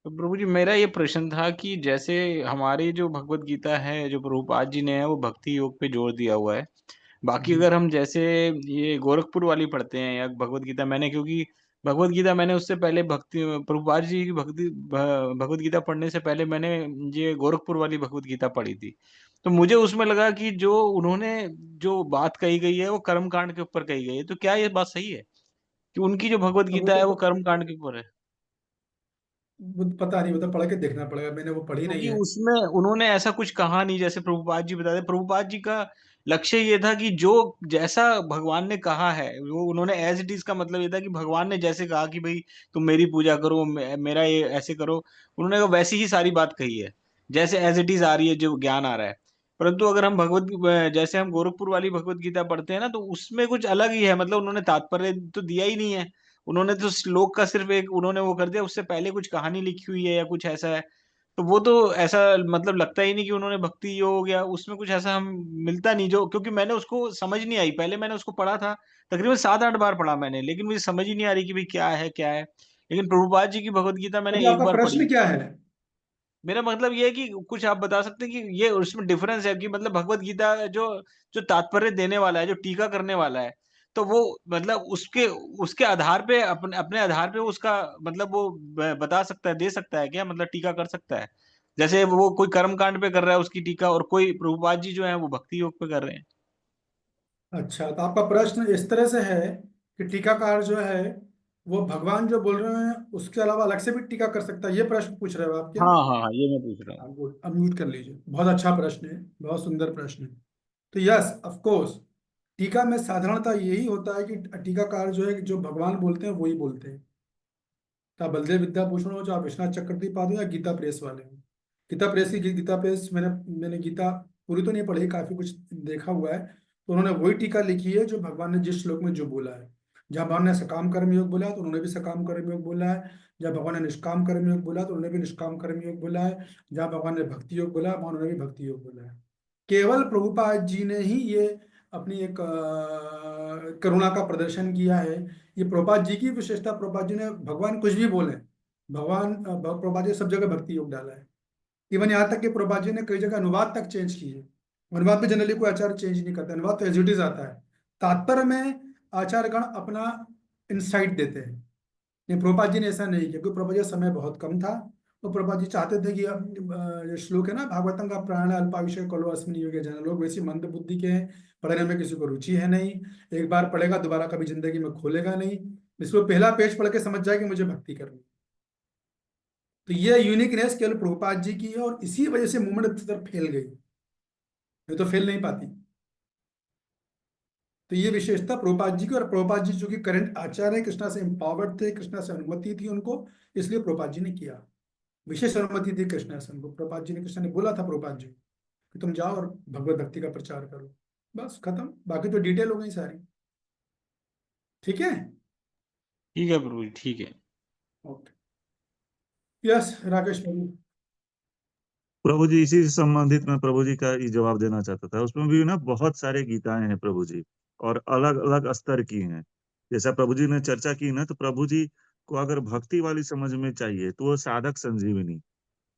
तो प्रभु जी मेरा ये प्रश्न था कि जैसे हमारी जो भगवत गीता है, जो प्रभुपाद जी ने है, वो भक्ति योग पे जोर दिया हुआ है। बाकी अगर हम जैसे ये गोरखपुर वाली पढ़ते हैं या भगवत गीता, मैंने क्योंकि भगवत गीता मैंने उससे पहले भक्ति प्रभुपाद जी की भगवत गीता पढ़ने से पहले मैंने ये गोरखपुर वाली भगवत गीता पढ़ी थी। तो मुझे उसमें लगा कि जो उन्होंने जो बात कही गई है वो कर्म कांड के ऊपर कही गई है। तो क्या ये बात सही है कि उनकी जो भगवत अब वो गीता है वो तो कर्म कांड के ऊपर है? पता नहीं, वो तो पढ़ के देखना पड़ेगा, मैंने वो पढ़ी नहीं क्योंकि है। उसमें उन्होंने ऐसा कुछ कहा नहीं, जैसे प्रभुपाद जी बताते। प्रभुपाद जी का लक्ष्य ये था कि जो जैसा भगवान ने कहा है वो उन्होंने एज इट इज, का मतलब ये था कि भगवान ने जैसे कहा कि भाई तुम मेरी पूजा करो, मेरा ये ऐसे करो, उन्होंने वैसी ही सारी बात कही है जैसे एज इट इज आ रही है, जो ज्ञान आ रहा है। परंतु अगर हम जैसे हम गोरखपुर वाली भगवत गीता पढ़ते हैं ना, तो उसमें कुछ अलग ही है। मतलब उन्होंने तात्पर्य तो दिया ही नहीं है, उन्होंने तो श्लोक का सिर्फ एक उन्होंने वो कर दिया, उससे पहले कुछ कहानी लिखी हुई है या कुछ ऐसा है। तो वो तो ऐसा मतलब लगता ही नहीं कि उन्होंने भक्ति योग या उसमें कुछ ऐसा हम मिलता नहीं जो, क्योंकि मैंने उसको समझ नहीं आई। पहले मैंने उसको पढ़ा था, तकरीबन 7-8 बार पढ़ा मैंने, लेकिन मुझे समझ ही नहीं आ रही कि भाई क्या है क्या है। लेकिन प्रभुपाद जी की भगवत गीता मैंने अभी एक आपका बार प्रश्न पढ़ी। क्या है? मेरा मतलब ये है कि कुछ आप बता सकते हैं कि ये उसमें डिफरेंस है कि मतलब भगवत गीता जो जो तात्पर्य देने वाला है, जो टीका करने वाला है, तो वो मतलब उसके उसके आधार पे अपने अपने आधार पे उसका मतलब वो बता सकता है, दे सकता है क्या, मतलब टीका कर सकता है। जैसे वो कोई कर्म कांड पे कर रहा है उसकी टीका, और कोई प्रभुपाद जी जो है वो भक्ति योग पे कर रहे हैं। अच्छा, तो आपका प्रश्न इस तरह से है कि टीकाकार जो है वो भगवान जो बोल रहे हैं उसके अलावा अलग से भी टीका कर सकता है, ये प्रश्न पूछ रहे हो आप क्या? हाँ हाँ हाँ, ये मैं पूछ रहा हूँ। हाँ, गुड, अब म्यूट कर लीजिए। बहुत अच्छा प्रश्न है, बहुत सुंदर प्रश्न है। तो यस ऑफ कोर्स, टीका में साधारणतः यही होता है कि टीकाकार जो है जो भगवान बोलते हैं वही बोलते हैं। चाहे बलदेव विद्याभूषण हो, चाहे विश्वनाथ चक्रवर्ती पाद हो, या गीता प्रेस वाले हो, गीता प्रेस की गीता प्रेस मैंने गीता पूरी तो नहीं पढ़ी, काफी कुछ देखा हुआ है। तो उन्होंने वही टीका लिखी है जो भगवान ने जिस श्लोक में जो बोला है। जहाँ भगवान ने सकाम कर्म योग बोला है तो उन्होंने भी सकाम कर्म योग बोला है। जहाँ भगवान ने निष्काम कर्म योग बोला तो उन्होंने भी निष्काम कर्म योग बोला है। जहाँ भगवान ने भक्ति योग बोला वहाँ उन्होंने भी भक्ति योग बोला है। केवल प्रभुपाद जी ने ही ये अपनी एक करुणा का प्रदर्शन किया है। ये प्रभुपाद जी की विशेषता, प्रभुपाद जी ने भगवान कुछ भी बोले, प्रभुपाद जी ने सब जगह भक्ति योग डाला है। इवन यहाँ तक कि प्रभुपाद जी ने कई जगह अनुवाद तक चेंज किए। अनुवाद में जनरली कोई आचार्य चेंज नहीं करता, अनुवाद तो एज इट इज आता है। तात्पर्य में आचार्यगण अपना इंसाइट देते हैं। ये प्रभुपाद जी ने ऐसा नहीं किया, क्योंकि प्रभुपाद जी का समय बहुत कम था। तो प्रभुपाद जी चाहते थे कि जो श्लोक है ना भागवतम का, प्राण अल्पायुष्य कलो अस्मिन् युगे जन, लोग वैसी मंद बुद्धि के हैं, पढ़ने में किसी को रुचि है नहीं, एक बार पढ़ेगा दोबारा कभी जिंदगी में खोलेगा नहीं, इसको पहला पेज पढ़ के समझ जाए कि मुझे भक्ति करनी। तो ये यूनिकनेस केवल प्रभुपाद जी की है, और इसी वजह से मूवमेंट तरफ फैल गई, ये तो फैल नहीं पाती। तो ये विशेषता प्रभुपाद जी की, और प्रभुपाद जी जो कि करंट आचार्य है, कृष्णा से एम्पावर्ड थे, कृष्णा से अनुमति थी उनको, इसलिए प्रभुपाद जी ने किया, विशेष अनुमति थी कृष्णा से उनको। प्रभुपाद जी ने, कृष्णा ने बोला था प्रभुपाद जी कि तुम जाओ और भगवत भक्ति का प्रचार करो, बस खत्म। बाकी तो डिटेल हो गई सारी। ठीक है, ठीक है प्रभु जी, ठीक है। ओके, यस राकेश प्रभु। प्रभु जी इसी से संबंधित मैं प्रभु जी का ही जवाब देना चाहता था। उसमें भी ना बहुत सारे गीताएं हैं प्रभु जी, और अलग अलग स्तर की हैं। जैसा प्रभु जी ने चर्चा की ना, तो प्रभु जी को अगर भक्ति वाली समझ में चाहिए तो वो साधक संजीवनी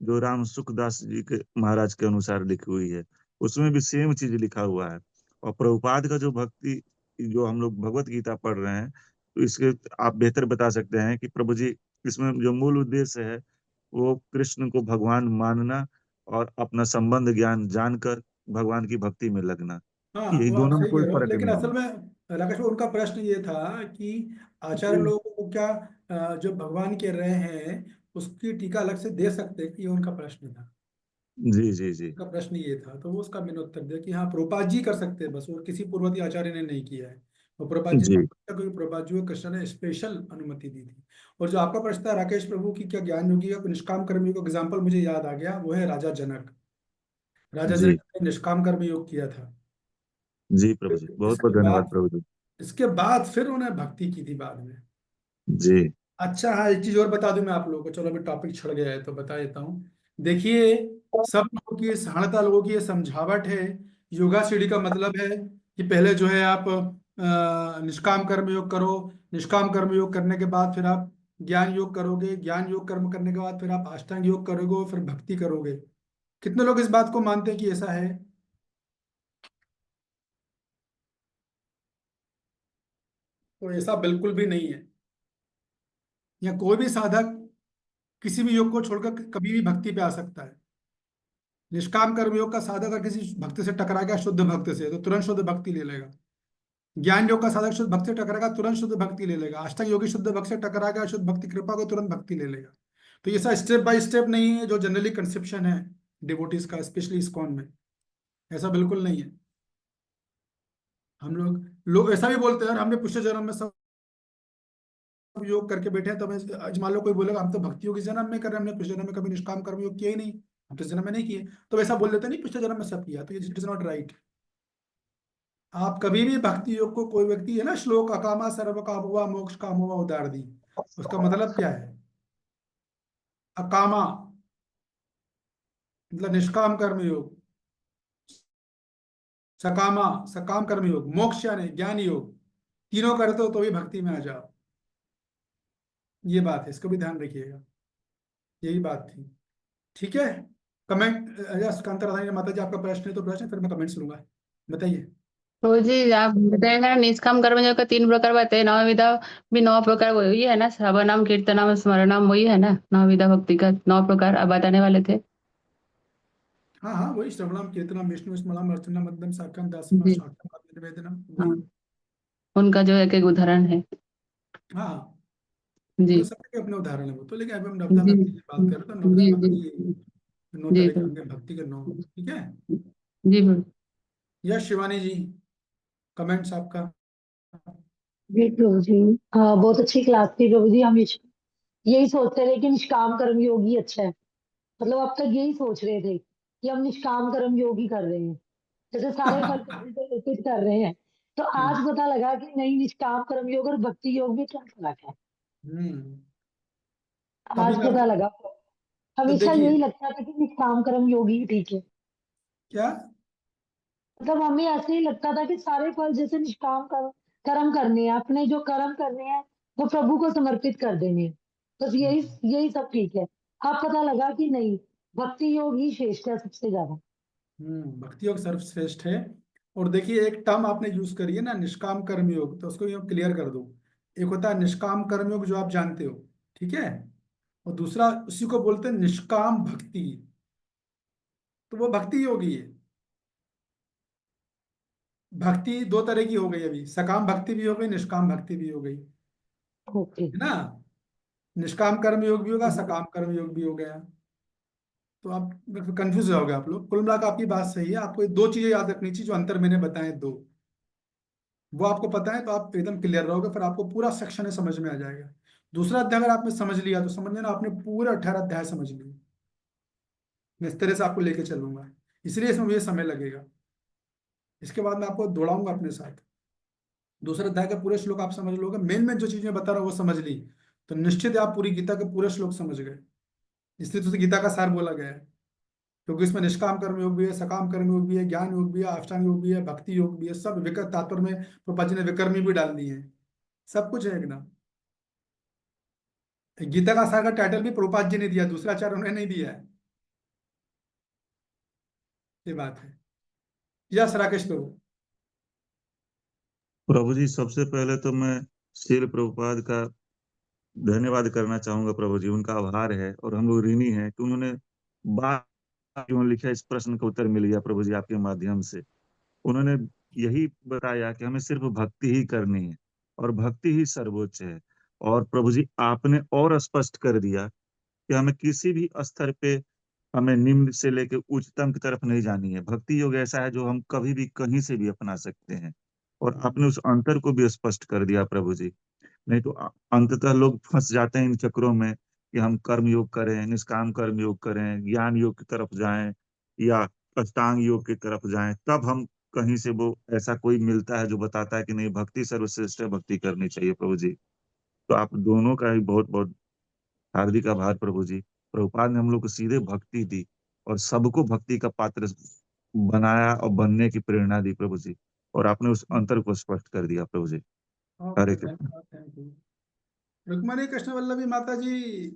जो राम सुखदास जी के महाराज के अनुसार लिखी हुई है, उसमें भी सेम चीज लिखा हुआ है। और प्रभुपाद का जो भक्ति, जो हम लोग भगवत गीता पढ़ रहे हैं, तो इसके आप बेहतर बता सकते हैं कि प्रभु जी इसमें जो मूल उद्देश्य है वो कृष्ण को भगवान मानना और अपना संबंध ज्ञान जानकर भगवान की भक्ति में लगना, हाँ, यही वो आप दोनों में सही कोई कह रहे हो, फर्क लेकिन नहीं असल है। में राकेश भाई उनका प्रश्न ये था कि आचार्य लोगों को क्या जो भगवान कह रहे हैं उसकी टीका अलग से दे सकते हैं कि, ये उनका प्रश्न था। जी जी जी उनका प्रश्न ये था, तो वो उसका मैंने उत्तर दिया कि हाँ प्रभुपाद जी कर सकते हैं बस, और किसी पूर्ववर्ती आचार्य ने नहीं किया है। और प्रभुपाद जी ने, जी क्योंकि प्रभुपाद जी को कृष्ण ने स्पेशल अनुमति दी थी। और जो आपका प्रश्न था राकेश प्रभु की, क्या ज्ञान योगी का निष्काम कर्मयोग का एग्जाम्पल मुझे याद आ गया, वो है राजा जनक। राजा जी जनक ने निष्काम कर्म योग किया था। जी प्रभु जी, बहुत बहुत इसके धन्यवाद बाद प्रभु जी। इसके बाद फिर उन्हें भक्ति की थी बाद में। जी अच्छा हाँ, एक चीज और बता दूं मैं आप लोगों को, चलो अभी टॉपिक छड़ गया है तो बता देता हूँ। देखिए, सब लोगों की, साढ़ता लोगों की ये समझावट है। योगा सीढ़ी का मतलब है कि पहले जो है आप निष्काम कर्म योग करो, निष्काम कर्म योग करने के बाद फिर आप ज्ञान योग करोगे, ज्ञान योग कर्म करने के बाद फिर आप अष्टांग योग करोगे, फिर भक्ति करोगे। कितने लोग इस बात को मानते हैं कि ऐसा है? तो ऐसा बिल्कुल भी नहीं है। या कोई भी साधक किसी भी योग को छोड़कर कभी भी भक्ति पे आ सकता है। निष्काम कर्म योग का साधक अगर किसी भक्त से टकरा गया, शुद्ध भक्त से, तो तुरंत शुद्ध भक्ति ले लेगा। ज्ञान योग का साधक शुद्ध भक्त से टकराएगा, तुरंत शुद्ध भक्ति ले लेगा। अष्टांग योगी शुद्ध भक्त से टकरा गया, शुद्ध भक्ति कृपा को, तुरंत भक्ति ले लेगा। तो ये ऐसा स्टेप बाय स्टेप नहीं है जो जनरली कंसेप्शन है डिवोटीज का, स्पेशली इस्कॉन में। ऐसा बिल्कुल नहीं है। हम लोग ऐसा भी बोलते हैं, यार हमने पिछले जन्म में सब योग करके बैठे हैं, तो आज मान लो कोई बोलेगा हम तो भक्ति योग इस जन्म में कर रहे हैं, हमने पिछले जन्म में कभी निष्काम कर्म योग किया ही नहीं, हम पिछले जन्म में नहीं किए। तो वैसा बोल देते नहीं पिछले जन्म में सब किया, तो ये इट इज नॉट राइट। आप कभी भी भक्ति योग को, कोई व्यक्ति है ना, श्लोक अकामा सर्व काम हुआ मोक्ष काम हुआ उदार दी, उसका मतलब क्या है? अकामा मतलब निष्काम कर्म योग, सकामा सकाम कर्म योग, मोक्ष यानी ज्ञान योग, तीनों करते हो तो भी भक्ति में आ जाओ। ये बात है, इसको भी ध्यान रखिएगा, यही बात थी। ठीक है, कमेंट कांता राधानी माता जी, आपका प्रश्न है तो प्रश्न, फिर मैं कमेंट सुनूंगा, बताइए। तो जी आप बताए ना निष्काम कर्मयोग का 3 प्रकार बताए, नवविधा भी 9 प्रकार वही है ना, श्रवणम कीर्तनम स्मरणम, वही है ना नवविधा भक्ति का 9 प्रकार आप बताने वाले थे। हाँ हाँ, वही श्रवणम कीर्तनम विष्णु स्मरणम अर्चनम मध्यम शाखम दासम जी शाखम निवेदनम, हाँ, वही। उनका जो एक एक उदाहरण है। हाँ हाँ, जी वो सबके अपने उदाहरण है वो तो, लेकिन अभी हम नवधा जी भक्ति की बात कर रहे हैं, तो नवधा जी जी भक्ति 9 जी तरह के होंगे, भक्ति के 9। ठीक है, जी जी यश शिवानी जी, कमेंट्स आपका। जी प्रभु जी, बहुत अच्छी क्लास थी प्रभु जी। हम यही सोचते रहे कि निष्काम कर्म योगी अच्छा है। मतलब अब तक यही सोच रहे थे कि हम निष्काम कर्म योग ही कर रहे हैं, जैसे सारे फल को उल्टे उल्टे कर रहे हैं। तो आज पता लगा कि नहीं, निष्काम कर्म योग और भक्ति योग में क्या फर्क है। तभी आज मैं पता लगा। तो हमेशा देखिए यही लगता था कि निष्काम कर्म योग ही ठीक है। क्या मतलब हमें ऐसे ही लगता था कि सारे फल जैसे निष्काम कर्म करने हैं, अपने जो कर्म करने हैं वो प्रभु को समर्पित कर देने हैं, बस यही यही सब ठीक है। अब पता लगा कि नहीं, भक्ति योग ही श्रेष्ठ है सबसे ज्यादा। भक्ति योग सर्वश्रेष्ठ है। और देखिए एक टर्म आपने यूज करी है ना, निष्काम कर्म योग, तो उसको क्लियर कर दो। एक होता है निष्काम कर्म योग जो आप जानते हो, ठीक है, और दूसरा उसी को बोलते हैं निष्काम भक्ति। तो वो भक्ति योगी है। भक्ति दो तरह की हो गई, अभी सकाम भक्ति भी हो गई, निष्काम भक्ति भी हो गई, ओके। है ना। निष्काम कर्म योग भी होगा, सकाम कर्म योग भी हो गया। तो आप कंफ्यूज हो गए आप लोग। कुल मिलाकर आपकी बात सही है। आपको ये दो चीजें याद रखनी चाहिए, जो अंतर मैंने बताए दो, वो आपको पता है तो आप एकदम क्लियर रहोगे, फिर आपको पूरा सेक्शन समझ में आ जाएगा। दूसरा अध्याय अगर आपने समझ लिया तो समझ लेना आपने पूरे 18 अध्याय समझ लिए। मैं इस तरह से आपको लेके चलूंगा, इसलिए इसमें मुझे समय लगेगा। इसके बाद मैं आपको दौड़ाऊंगा अपने साथ। दूसरे अध्याय के पूरे श्लोक आप समझ लोगे, मेन मेन जो चीज मैं बता रहा हूँ वो समझ ली, तो निश्चित है आप पूरी गीता के पूरे श्लोक समझ गए। इसलिए तो उसे गीता का सार बोला गया है, क्योंकि इसमें निष्काम कर्म योग भी है, सकाम कर्म योग भी है, ज्ञान योग भी है, अष्टांग योग भी है, भक्ति योग भी है, सब विकट तात्पर्य में प्रभुपाद जी ने विकर्मी भी डाल दिए हैं। सब कुछ है एकदम। गीता का सार का टाइटल भी प्रभुपाद जी ने दिया, दूसरा आचार्य उन्होंने नहीं दिया है। ये बात है। यस राकेश प्रभु। प्रभु जी सबसे पहले तो मैं श्रील प्रभुपाद का धन्यवाद करना चाहूंगा। प्रभु जी उनका आभार है और हम लोग ऋणी हैं कि उन्होंने बात क्यों लिखा, इस प्रश्न का उत्तर मिल गया प्रभु जी आपके माध्यम से। उन्होंने यही बताया कि हमें सिर्फ भक्ति ही करनी है और भक्ति ही सर्वोच्च है। और प्रभु जी आपने और स्पष्ट कर दिया कि हमें किसी भी स्तर पे हमें निम्न से लेकर उच्चतम की तरफ नहीं जानी है। भक्ति योग ऐसा है जो हम कभी भी कहीं से भी अपना सकते हैं, और आपने उस अंतर को भी स्पष्ट कर दिया प्रभु जी। नहीं तो अंततः लोग फंस जाते हैं इन चक्रों में कि हम कर्म योग करें, निष्काम कर्म योग करें, ज्ञान योग की तरफ जाएं या अष्टांग योग की तरफ जाएं, तब हम कहीं से वो ऐसा कोई मिलता है जो बताता है कि नहीं भक्ति सर्वश्रेष्ठ है, भक्ति करनी चाहिए। प्रभु जी तो आप दोनों का ही बहुत बहुत हार्दिक आभार प्रभु जी। प्रभुपाद ने हम लोग को सीधे भक्ति दी और सबको भक्ति का पात्र बनाया और बनने की प्रेरणा दी प्रभु जी, और आपने उस अंतर को स्पष्ट कर दिया प्रभु जी। हरे कृष्ण। Thank you. रुक्मणी कृष्ण वल्लभी माता जी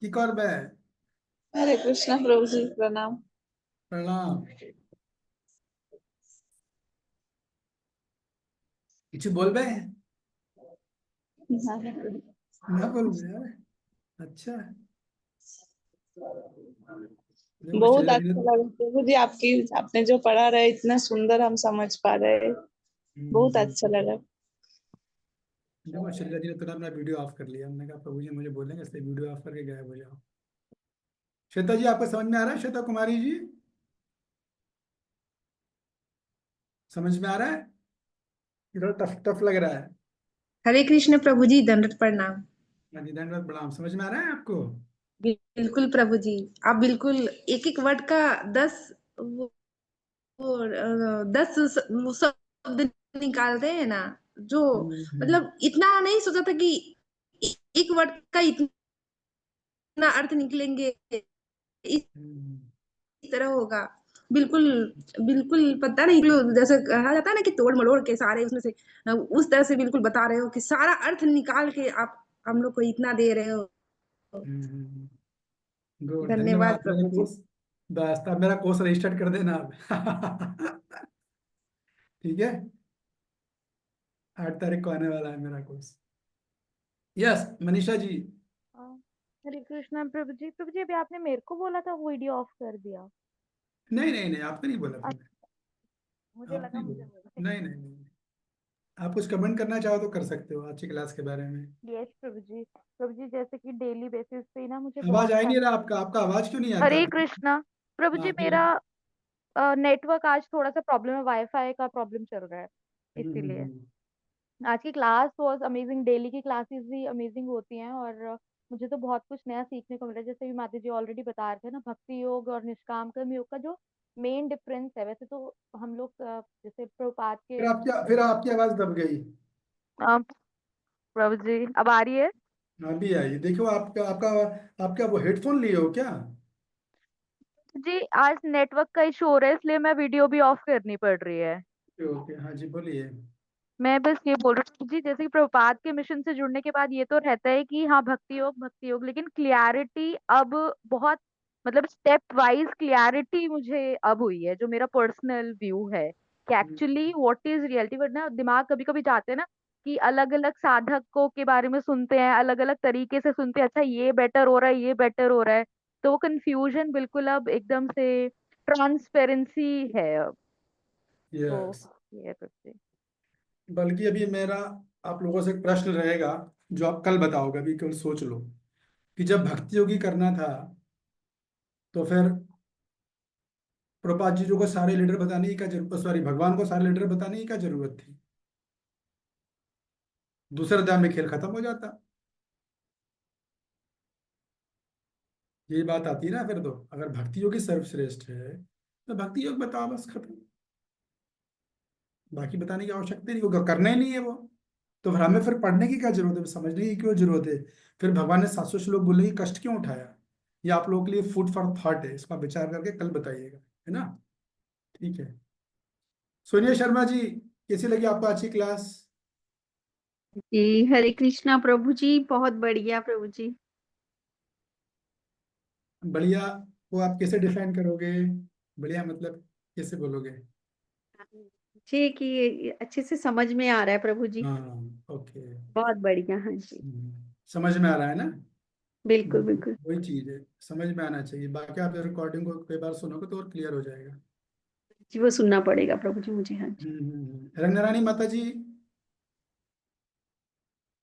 की कर बे। हरे कृष्णा प्रभु जी, प्रणाम। प्रणाम। कुछ बोल बे ना बोल बे यार। अच्छा देखो बहुत शैलजा जी अच्छा लगा प्रभु जी, आपकी आपने जो पढ़ा रहे इतना सुंदर हम समझ पा रहे, बहुत अच्छा लगा। देखो शैलजा जी ने तुरंत अपना वीडियो ऑफ कर लिया। हमने कहा प्रभु जी मुझे बोलेंगे, इसलिए वीडियो ऑफ करके गायब हो जाओ। श्वेता जी आपको समझ में आ रहा है? श्वेता कुमारी जी समझ में आ रहा है? ये थोड़ा टफ टफ लग रहा है। हरे कृष्ण प्रभु जी, दंडवत प्रणाम। हाँ जी दंडवत प्रणाम। समझ में आ रहा है आपको? बिल्कुल प्रभु जी, आप बिल्कुल एक एक वर्ड का 10 10 शब्द निकालते हैं ना, जो मतलब इतना नहीं सोचा था कि एक वर्ड का इतना अर्थ निकलेंगे, इस तरह होगा। बिल्कुल बिल्कुल पता नहीं, जैसे कहा जाता है ना कि तोड़ मरोड़ के सारे उसमें से उस तरह से बिल्कुल बता रहे हो कि सारा अर्थ निकाल के आप हम लोग को इतना दे रहे हो। गुड, धन्यवाद धन्यवाद। मेरा प्रभु जी। कोर्स बस अब मेरा कोर्स रजिस्टर्ड कर देना आप। ठीक है, 8 तारीख को आने वाला है मेरा कोर्स। यस मनीषा जी। हरे कृष्णा प्रभु जी। प्रभु जी अभी आपने मेरे को बोला था वीडियो ऑफ कर दिया। नहीं नहीं नहीं, आपने नहीं बोला था। मुझे आप लगा नहीं मुझे बोला। बोला। नहीं नहीं नहीं, आप कुछ कमेंट करना चाहो तो कर सकते हो आज की क्लास के बारे में। यस प्रभु जी। प्रभु जी जैसे कि डेली बेसिस पे ना मुझे आवाज बहुत आ ही नहीं सारे। रहा आपका। आपका आवाज क्यों नहीं आता? हरे कृष्णा प्रभु जी, हाँ फिर। मेरा नेटवर्क आज थोड़ा सा प्रॉब्लम है, वाईफाई का प्रॉब्लम चल रहा है इसीलिए। आज की क्लास वाज अमेजिंग, डेली की क्लासेस भी अमेजिंग होती हैं और मुझे तो बहुत कुछ नया सीखने को मिला। जैसे भी माता जी ऑलरेडी बता रहे थे ना, भक्ति योग और निष्काम कर्म योग का जो मेन डिफरेंस है, वैसे तो हम लोग जैसे प्रभुपाद के फिर आपकी आवाज दब गई। प्रभु जी अब आ रही है? हाँ भी आई। देखो आपका आपका आपका वो हेडफोन लिए हो क्या? जी आज नेटवर्क का इशू हो रहा है, इसलिए मैं वीडियो भी ऑफ करनी पड़ रही है। ओके, हाँ जी बोलिए। मैं बस ये बोल रही हूँ जी, जैसे कि प्रभुपाद के मिशन से जुड़ने के बाद ये तो रहता है कि हाँ भक्ति योग, लेकिन क्लियरिटी अब बहुत, मतलब स्टेप वाइज क्लियरिटी मुझे अब हुई है, जो मेरा पर्सनल व्यू है कि एक्चुअली व्हाट इज रियलिटी। वरना दिमाग कभी कभी जाते हैं ना कि अलग अलग साधकों के बारे में सुनते हैं, अलग अलग तरीके से सुनते हैं, अच्छा ये बेटर हो रहा है, ये बेटर हो रहा है, तो वो कंफ्यूजन बिल्कुल अब एकदम से ट्रांसपेरेंसी है अब। तो यस। ये है प्रभु जी। बल्कि अभी मेरा आप लोगों से एक प्रश्न रहेगा जो आप कल बताओगे, अभी केवल सोच लो कि जब भक्ति योगी करना था तो फिर प्रभुपाद जी को सारे लीडर बताने की क्या जरूरत, सॉरी भगवान को सारे लीडर बताने की क्या जरूरत थी? दूसरे अध्याय में खेल खत्म हो जाता। यही बात आती है ना फिर। तो अगर भक्ति योगी सर्वश्रेष्ठ है तो भक्ति योग बताओ, बस खत्म। बाकी बताने की आवश्यकता नहीं, क्योंकि करना ही नहीं है वो। तो फिर हमें फिर पढ़ने की क्या जरूरत है, समझने की क्यों जरूरत है? फिर भगवान ने 700 श्लोक बोले कि कष्ट क्यों उठाया? ये आप लोगों के लिए फूड फॉर थॉट है, इसका विचार करके कल बताइएगा, है ना? ठीक है। सोनिया शर्मा जी, कैसी लगी आपको आज की क्लास? जी हरे कृष्णा प्रभु जी, बहुत बढ़िया प्रभु जी। बढ़िया को आप कैसे डिफाइन करोगे? बढ़िया मतलब कैसे बोलोगे? जी कि अच्छे से समझ में आ रहा है प्रभु जी, हाँ, ओके। बहुत बढ़िया। हाँ जी, समझ में आ रहा है ना? बिल्कुल बिल्कुल। वही चीज है, समझ में आना चाहिए। बाकी आप रिकॉर्डिंग को कई बार सुनोगे तो और क्लियर हो जाएगा। जी वो सुनना पड़ेगा प्रभु जी मुझे। हाँ जी। रंगनारायणी माता जी,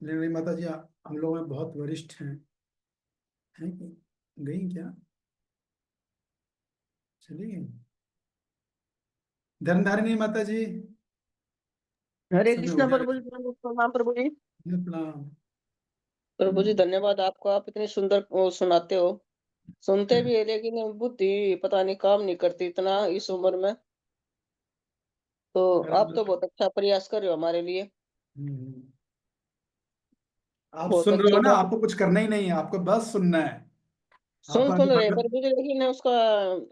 रंगनारायणी माता जी हम लोग में बहुत वरिष्ठ हैं कि गई क्या? चली गई? धर्मधारिणी माता जी, हरे समय हो कृष्णा गया। प्रभु जी, प्रणाम प्रभु जी। प्रणाम। प्रभु जी धन्यवाद आपको, आप इतने सुंदर वो सुनाते हो। सुनते भी है लेकिन बुद्धि पता नहीं काम नहीं करती इतना इस उम्र में। तो आप तो बहुत अच्छा प्रयास कर रहे हो हमारे लिए। आप बहुत सुन रहे हो अच्छी ना, बात। आपको कुछ करना ही नहीं है, आपको बस सुनना है। सुन आपका सुन रहे भगवत, प्रभु जी, लेकिन उसका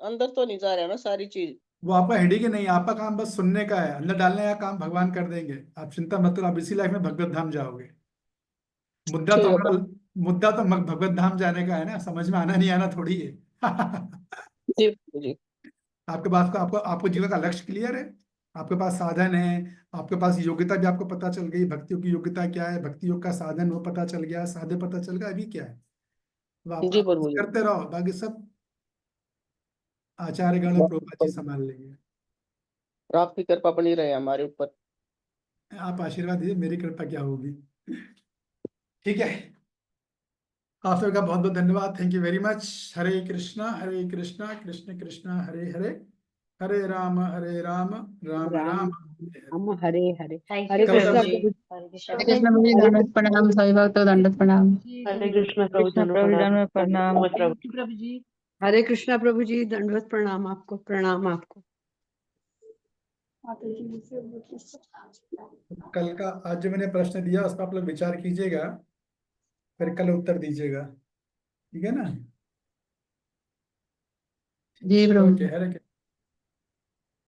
अंदर तो नहीं जा रहा ना सारी चीज। वो आपका हेडिंग ही नहीं है, आपका काम बस सुनने का है, अंदर डालने का काम भगवान कर देंगे। आप चिंता मत करो, आप इसी लाइफ में भगवत धाम जाओगे। मुद्दा तो ठीक है हमारा, मुद्दा तो भगवत धाम जाने का है ना, समझ में आना नहीं आना थोड़ी है। जी प्रभु जी। आपके पास को आपको आपको जीवन का लक्ष्य क्लियर है, आपके पास साधन है, आपके पास योग्यता भी आपको पता चल गई, भक्तियों की योग्यता क्या है, भक्ति योग का साधन वो पता चल गया, साधे पता चल गया, अभी क्या है? तो जी आप प्रभु जी। करते रहो, बाकी सब आचार्यगण और प्रभुपाद जी संभाल लेंगे। आपकी कृपा बनी रहे हमारे ऊपर। आप आशीर्वाद दीजिए, मेरी कृपा क्या होगी। ठीक है, आप सबका बहुत बहुत धन्यवाद, thank you very much. Hare Krishna Krishna Krishna Hare Hare, Hare Ram Ram Ram Ram Hare Hare. Ram Hare Hare. Thank Hare you कल प्रभु कृष्णा सब जी। प्रभु। हरे कृष्णा हरे प्रभु कृष्ण प्रभु जी, हरे दंडवत प्रणाम, सभी भक्त दंडवत प्रणाम। हरे कृष्ण प्रभु कृष्णा जी, प्रभु जी, प्रणाम। दंडवत प्रणाम। प्रभु। हरे कृष्णा प्रभु जी, दंडवत प्रणाम आपको, प्रणाम आपको। कल का आज जो मैंने प्रश्न दिया उस पर आप लोग विचार कीजिएगा, फिर कल उत्तर दीजिएगा, ठीक है ना? जी प्रभु ओके, जी। हरे